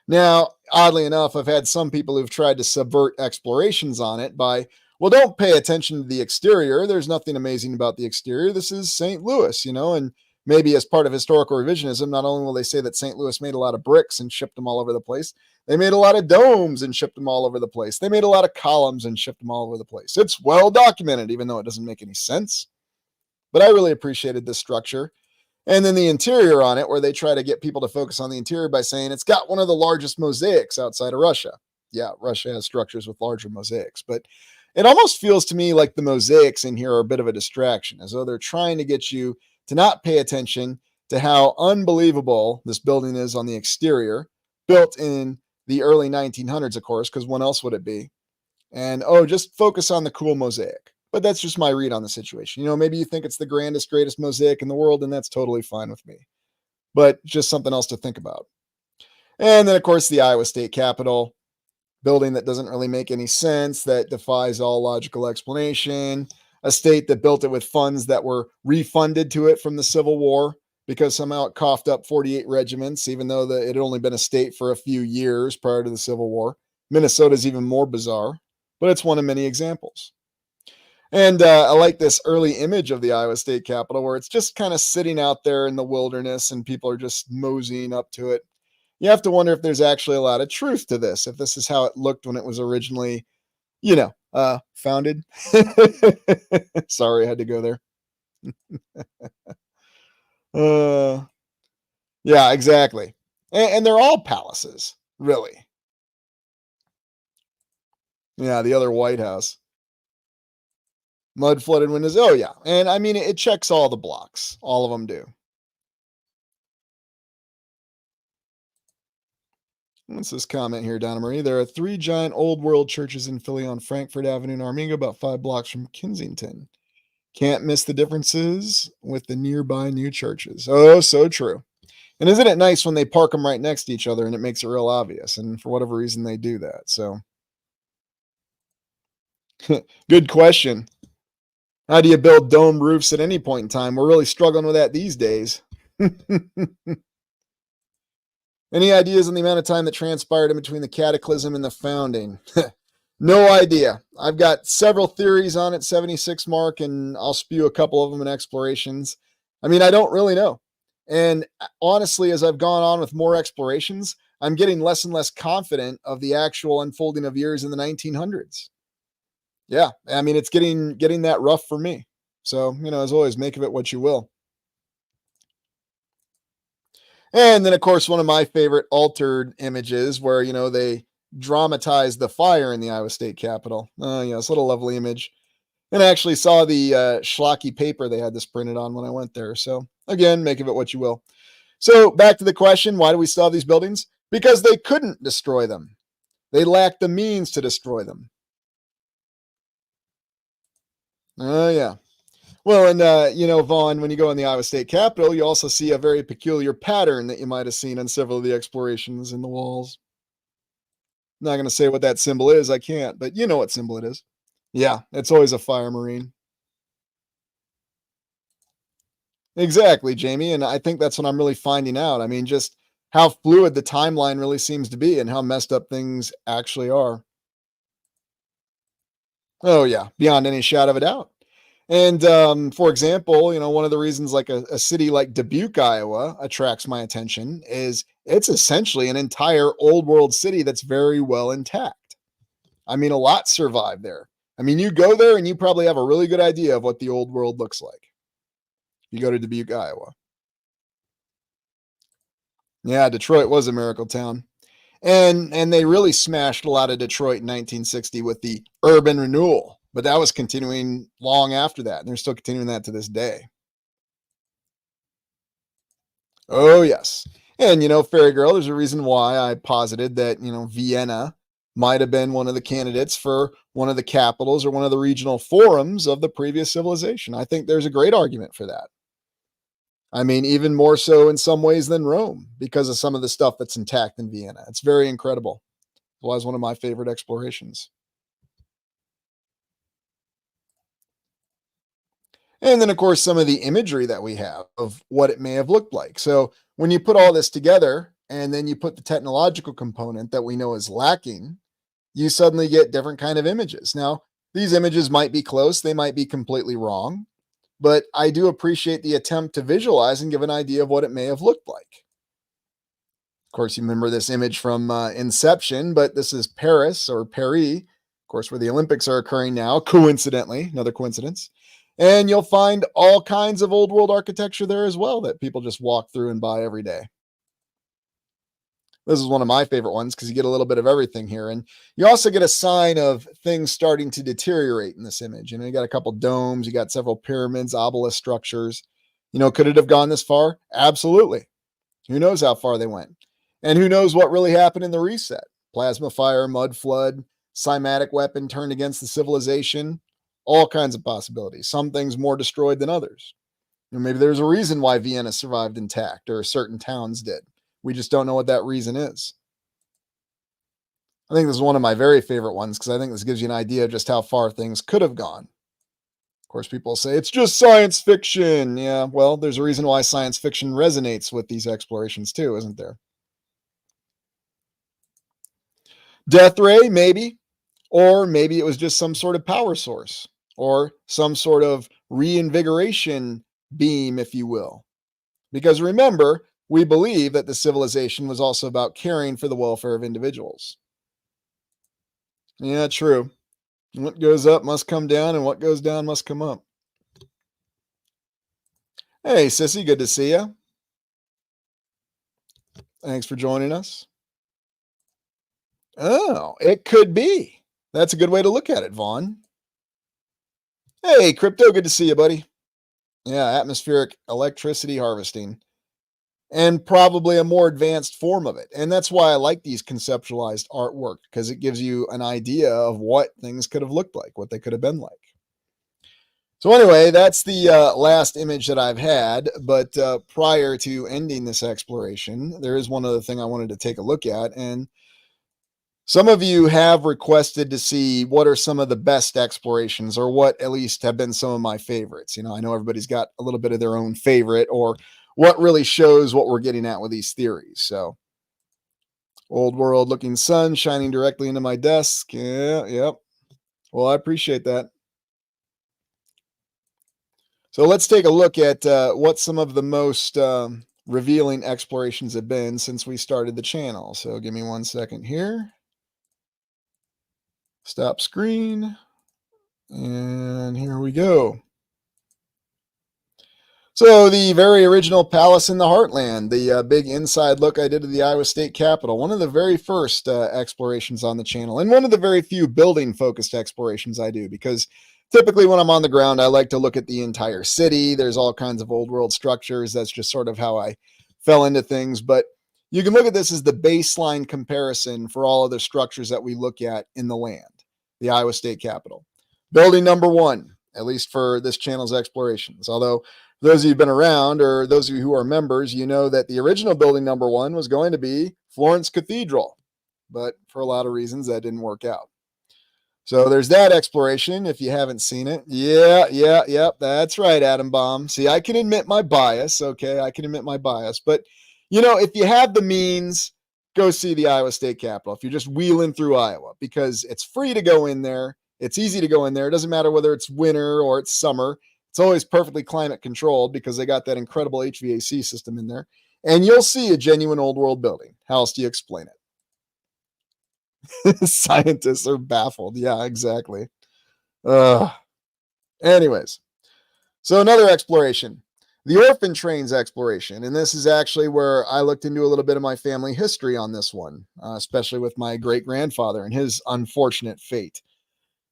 S1: Now, oddly enough, I've had some people who've tried to subvert explorations on it by, well, don't pay attention to the exterior. There's nothing amazing about the exterior. This is St. Louis, and maybe as part of historical revisionism, not only will they say that St. Louis made a lot of bricks and shipped them all over the place, they made a lot of domes and shipped them all over the place. They made a lot of columns and shipped them all over the place. It's well documented, even though it doesn't make any sense. But I really appreciated this structure. And then the interior on it, where they try to get people to focus on the interior by saying it's got one of the largest mosaics outside of Russia. Yeah, Russia has structures with larger mosaics, but it almost feels to me like the mosaics in here are a bit of a distraction, as though they're trying to get you to not pay attention to how unbelievable this building is on the exterior, built in the early 1900s, of course, because when else would it be? And oh, just focus on the cool mosaic. But that's just my read on the situation. Maybe you think it's the grandest, greatest mosaic in the world, and that's totally fine with me. But just something else to think about. And then, of course, the Iowa State Capitol, building that doesn't really make any sense, that defies all logical explanation, a state that built it with funds that were refunded to it from the Civil War because somehow it coughed up 48 regiments, even though it had only been a state for a few years prior to the Civil War. Minnesota's even more bizarre, but it's one of many examples. And I like this early image of the Iowa State Capitol where it's just kind of sitting out there in the wilderness and people are just moseying up to it. You have to wonder if there's actually a lot of truth to this, if this is how it looked when it was originally, founded. Sorry, I had to go there. uh, yeah, exactly. And they're all palaces, really. Yeah, the other White House. Mud flooded windows. Oh, yeah. And I mean, it checks all the blocks. All of them do. What's this comment here, Donna Marie? There are 3 giant old world churches in Philly on Frankfurt Avenue in Armingo, about 5 blocks from Kensington. Can't miss the differences with the nearby new churches. Oh, so true. And isn't it nice when they park them right next to each other and it makes it real obvious? And for whatever reason, they do that. So, good question. How do you build dome roofs at any point in time? We're really struggling with that these days. Any ideas on the amount of time that transpired in between the cataclysm and the founding? No idea. I've got several theories on it, 76 mark, and I'll spew a couple of them in explorations. I mean, I don't really know. And honestly, as I've gone on with more explorations, I'm getting less and less confident of the actual unfolding of years in the 1900s. Yeah, I mean, it's getting that rough for me. So, as always, make of it what you will. And then, of course, one of my favorite altered images where, they dramatize the fire in the Iowa State Capitol. Oh, yeah, it's a little lovely image. And I actually saw the schlocky paper they had this printed on when I went there. So, again, make of it what you will. So, back to the question, why do we still have these buildings? Because they couldn't destroy them. They lacked the means to destroy them. Oh, yeah. Well, and, Vaughn, when you go in the Iowa State Capitol, you also see a very peculiar pattern that you might have seen on several of the explorations in the walls. I'm not going to say what that symbol is. I can't, but you know what symbol it is. Yeah, it's always a fire marine. Exactly, Jamie. And I think that's what I'm really finding out. I mean, just how fluid the timeline really seems to be and how messed up things actually are. Oh, yeah, beyond any shadow of a doubt. And for example, one of the reasons like a city like Dubuque, Iowa attracts my attention is it's essentially an entire old world city that's very well intact. I mean, a lot survived there. I mean, you go there and you probably have a really good idea of what the old world looks like. You go to Dubuque, Iowa. Yeah, Detroit was a miracle town. And they really smashed a lot of Detroit in 1960 with the urban renewal, but that was continuing long after that, and they're still continuing that to this day. Oh, yes. And, Fairy Girl, there's a reason why I posited that, Vienna might have been one of the candidates for one of the capitals or one of the regional forums of the previous civilization. I think there's a great argument for that. I mean, even more so in some ways than Rome because of some of the stuff that's intact in Vienna. It's very incredible. It was one of my favorite explorations. And then, of course, some of the imagery that we have of what it may have looked like. So when you put all this together and then you put the technological component that we know is lacking, you suddenly get different kind of images. Now, these images might be close, they might be completely wrong, but I do appreciate the attempt to visualize and give an idea of what it may have looked like. Of course, you remember this image from Inception, but this is Paris or Paris, of course, where the Olympics are occurring now, coincidentally, another coincidence. And you'll find all kinds of old world architecture there as well that people just walk through and buy every day. This is one of my favorite ones because you get a little bit of everything here. And you also get a sign of things starting to deteriorate in this image. You got a couple domes, you got several pyramids, obelisk structures. Could it have gone this far? Absolutely. Who knows how far they went? And who knows what really happened in the reset? Plasma fire, mud flood, cymatic weapon turned against the civilization, all kinds of possibilities. Some things more destroyed than others. Maybe there's a reason why Vienna survived intact or certain towns did. We just don't know what that reason is. I think this is one of my very favorite ones because I think this gives you an idea of just how far things could have gone. Of course, people say it's just science fiction. Yeah, well, there's a reason why science fiction resonates with these explorations too, isn't there? Death ray, maybe. Or maybe it was just some sort of power source or some sort of reinvigoration beam, if you will. Because remember, we believe that the civilization was also about caring for the welfare of individuals. Yeah, true. What goes up must come down, and what goes down must come up. Hey, Sissy, good to see you. Thanks for joining us. Oh, it could be. That's a good way to look at it, Vaughn. Hey, Crypto, good to see you, buddy. Yeah, atmospheric electricity harvesting and probably a more advanced form of it. And that's why I like these conceptualized artwork because it gives you an idea of what things could have looked like, what they could have been like. So anyway, that's the last image that I've had. But prior to ending this exploration, there is one other thing I wanted to take a look at. And some of you have requested to see what are some of the best explorations or what at least have been some of my favorites. I know everybody's got a little bit of their own favorite or what really shows what we're getting at with these theories. So, old world looking sun shining directly into my desk. Yeah, yep. Well, I appreciate that. So let's take a look at what some of the most revealing explorations have been since we started the channel. So give me 1 second here. Stop screen. And here we go. So the very original palace in the heartland, the big inside look I did of the Iowa State Capitol, one of the very first explorations on the channel, and one of the very few building-focused explorations I do, because typically when I'm on the ground, I like to look at the entire city. There's all kinds of old world structures. That's just sort of how I fell into things. But you can look at this as the baseline comparison for all other structures that we look at in the land, the Iowa State Capitol. Building number one, at least for this channel's explorations, although those of you who've been around or those of you who are members, you know that the original building number one was going to be Florence Cathedral, but for a lot of reasons that didn't work out. So there's that exploration if you haven't seen it. Yeah, that's right, Atom Bomb. See, I can admit my bias, okay? I can admit my bias, but if you have the means, go see the Iowa State Capitol if you're just wheeling through Iowa, because it's free to go in there. It's easy to go in there. It doesn't matter whether it's winter or it's summer. It's always perfectly climate controlled because they got that incredible HVAC system in there. And you'll see a genuine old world building. How else do you explain it? Scientists are baffled. Yeah, exactly. Anyways, so another exploration, the orphan trains exploration. And this is actually where I looked into a little bit of my family history on this one, especially with my great grandfather and his unfortunate fate,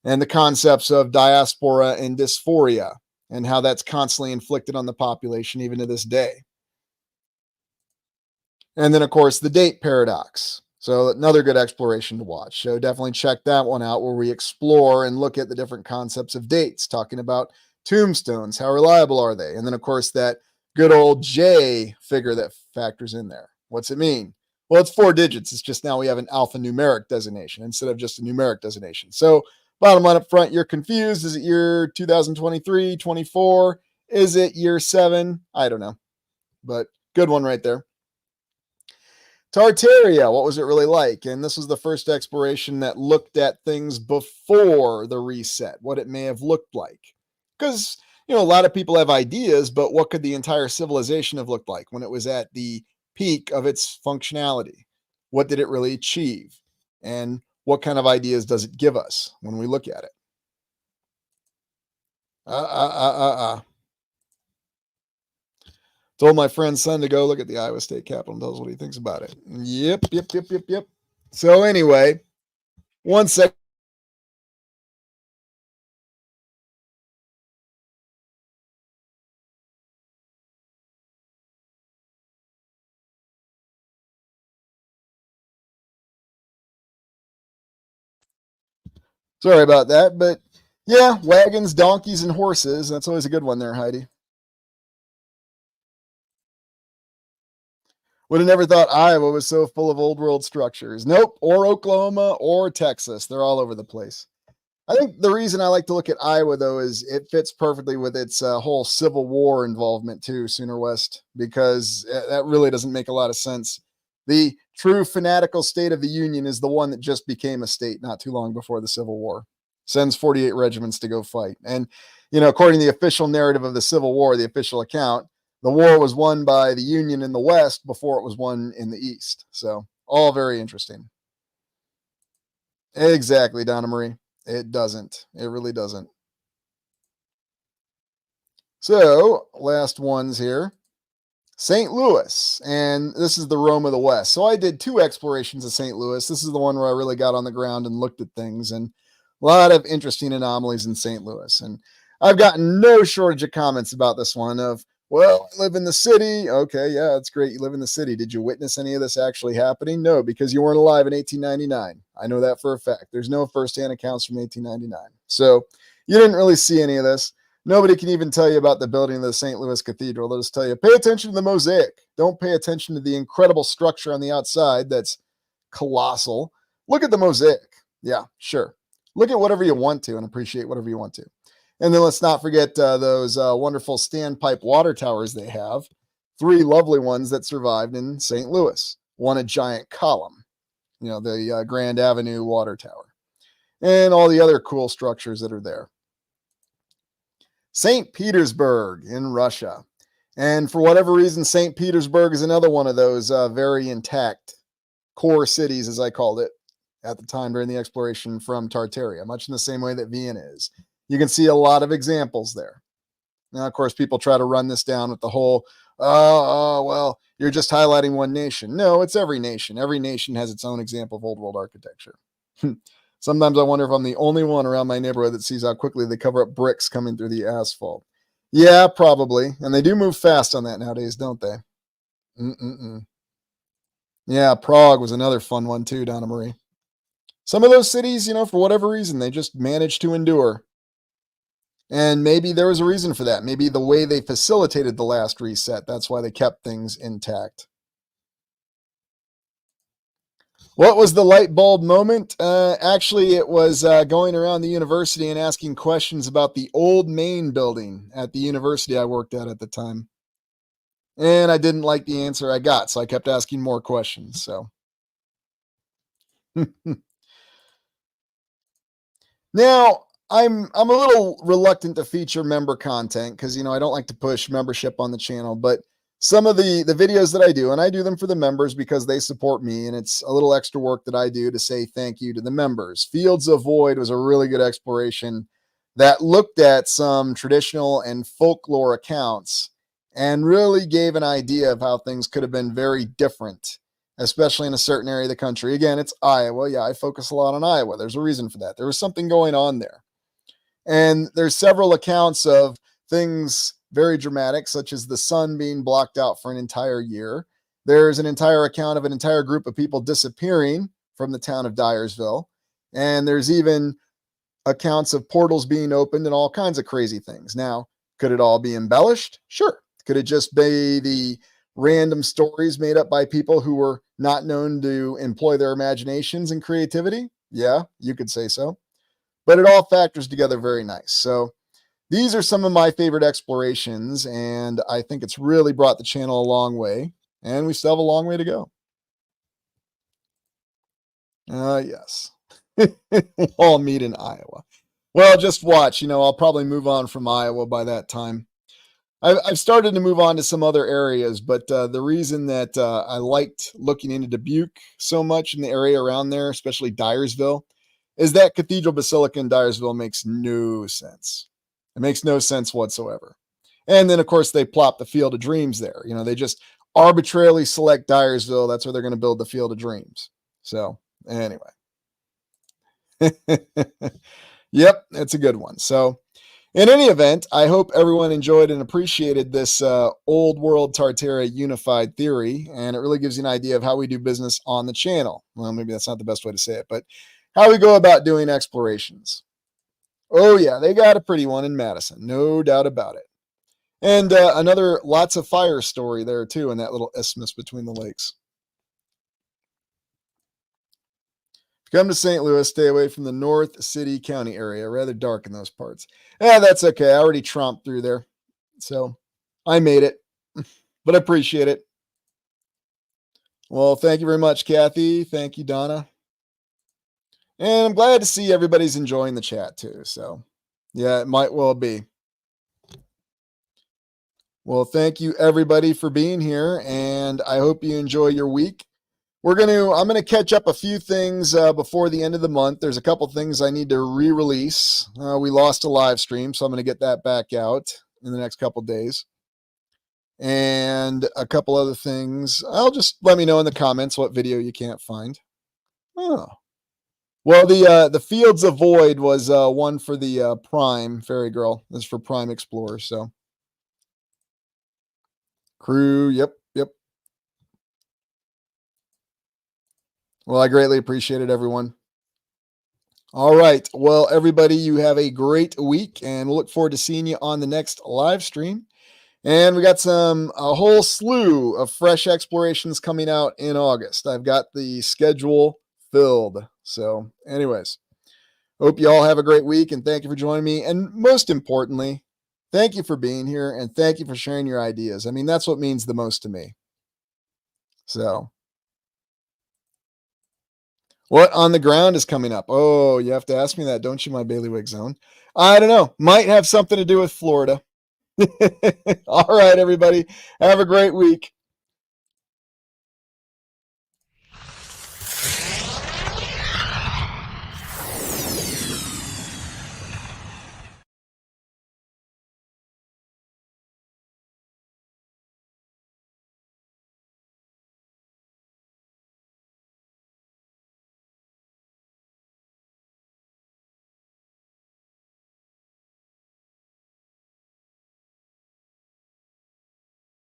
S1: and the concepts of diaspora and dysphoria, and how that's constantly inflicted on the population even to this day. And then, of course, the date paradox. So, another good exploration to watch. So, definitely check that one out where we explore and look at the different concepts of dates, talking about tombstones. How reliable are they? And then, of course, that good old J figure that factors in there. What's it mean? Well, it's 4 digits. It's just now we have an alphanumeric designation instead of just a numeric designation. So, bottom line up front, you're confused. Is it year 2023, 24? Is it year 7? I don't know. But good one right there. Tartaria, what was it really like? And this was the first exploration that looked at things before the reset, what it may have looked like. Because, a lot of people have ideas, but what could the entire civilization have looked like when it was at the peak of its functionality? What did it really achieve? And what kind of ideas does it give us when we look at it? Told my friend's son to go look at the Iowa State Capitol and tell us what he thinks about it. Yep. So anyway, 1 second. Sorry about that, but yeah, wagons, donkeys, and horses. That's always a good one there, Heidi. Would have never thought Iowa was so full of old world structures. Nope, or Oklahoma or Texas. They're all over the place. I think the reason I like to look at Iowa, though, is it fits perfectly with its whole Civil War involvement, too, Sooner West, because that really doesn't make a lot of sense. The true fanatical state of the Union is the one that just became a state not too long before the Civil War. Sends 48 regiments to go fight. And, according to the official narrative of the Civil War, the official account, the war was won by the Union in the West before it was won in the East. So, all very interesting. Exactly, Donna Marie. It doesn't. It really doesn't. So, last ones here. St. Louis, and this is the Rome of the West. So I did 2 explorations of St. Louis. This is the one where I really got on the ground and looked at things, and a lot of interesting anomalies in St. Louis. And I've gotten no shortage of comments about this one of, well, I live in the city. Okay, yeah, it's great. You live in the city. Did you witness any of this actually happening? No, because you weren't alive in 1899. I know that for a fact. There's no firsthand accounts from 1899. So you didn't really see any of this. Nobody can even tell you about the building of the St. Louis Cathedral. They'll just tell you, pay attention to the mosaic. Don't pay attention to the incredible structure on the outside that's colossal. Look at the mosaic. Yeah, sure. Look at whatever you want to and appreciate whatever you want to. And then let's not forget those wonderful standpipe water towers they have. 3 lovely ones that survived in St. Louis. One a giant column, the Grand Avenue water tower. And all the other cool structures that are there. St. Petersburg in Russia. And for whatever reason, St. Petersburg is another one of those very intact core cities, as I called it at the time during the exploration from Tartaria, much in the same way that Vienna is. You can see a lot of examples there. Now, of course, people try to run this down with the whole, well, you're just highlighting one nation. No, it's every nation. Every nation has its own example of old world architecture. Sometimes I wonder if I'm the only one around my neighborhood that sees how quickly they cover up bricks coming through the asphalt. Yeah, probably. And they do move fast on that nowadays, don't they? Mm-mm-mm. Yeah, Prague was another fun one too, Donna Marie. Some of those cities, for whatever reason, they just managed to endure. And maybe there was a reason for that. Maybe the way they facilitated the last reset, that's why they kept things intact. What was the light bulb moment? Actually, it was going around the university and asking questions about the old main building at the university I worked at the time. And I didn't like the answer I got, so I kept asking more questions. So now I'm a little reluctant to feature member content because I don't like to push membership on the channel, but some of the videos that I do, and I do them for the members because they support me, and it's a little extra work that I do to say thank you to the members. Fields of Void was a really good exploration that looked at some traditional and folklore accounts and really gave an idea of how things could have been very different, especially in a certain area of the country. Again, it's Iowa. Yeah, I focus a lot on Iowa. There's a reason for that. There was something going on there. And there's several accounts of things very dramatic, such as the sun being blocked out for an entire year. There's an entire account of an entire group of people disappearing from the town of Dyersville. And there's even accounts of portals being opened and all kinds of crazy things. Now, could it all be embellished? Sure. Could it just be the random stories made up by people who were not known to employ their imaginations and creativity? Yeah, you could say so. But it all factors together very nice. So these are some of my favorite explorations, and I think it's really brought the channel a long way, and we still have a long way to go. Yes. We'll all meet in Iowa. Well, just watch. I'll probably move on from Iowa by that time. I've started to move on to some other areas, but the reason that I liked looking into Dubuque so much in the area around there, especially Dyersville, is that Cathedral Basilica in Dyersville makes no sense. It makes no sense whatsoever. And then, of course, they plop the Field of Dreams there. They just arbitrarily select Dyersville. That's where they're going to build the Field of Dreams. So, anyway. Yep, it's a good one. So, in any event, I hope everyone enjoyed and appreciated this old world Tartaria unified theory, and it really gives you an idea of how we do business on the channel. Well, maybe that's not the best way to say it, but how we go about doing explorations. Oh, yeah, they got a pretty one in Madison, no doubt about it. And another lots of fire story there, too, in that little isthmus between the lakes. If you come to St. Louis, stay away from the North City County area. Rather dark in those parts. Yeah, that's okay. I already tromped through there. So I made it, but I appreciate it. Well, thank you very much, Kathy. Thank you, Donna. And I'm glad to see everybody's enjoying the chat too. So, yeah, it might well be. Well, thank you everybody for being here, and I hope you enjoy your week. I'm gonna catch up a few things before the end of the month. There's a couple things I need to re-release. We lost a live stream, so I'm gonna get that back out in the next couple days. And a couple other things. I'll just let me know in the comments what video you can't find. Oh. Well, the Fields of Void was one for the Prime Fairy Girl. This is for Prime Explorer, so. Crew, yep. Well, I greatly appreciate it, everyone. All right. Well, everybody, you have a great week, and we'll look forward to seeing you on the next live stream. And we got a whole slew of fresh explorations coming out in August. I've got the schedule filled. So, anyways, hope you all have a great week, and thank you for joining me. And most importantly, thank you for being here, and thank you for sharing your ideas. I mean, that's what means the most to me. So, what on the ground is coming up? Oh, you have to ask me that, don't you, my bailiwick zone? I don't know. Might have something to do with Florida. All right, everybody. Have a great week.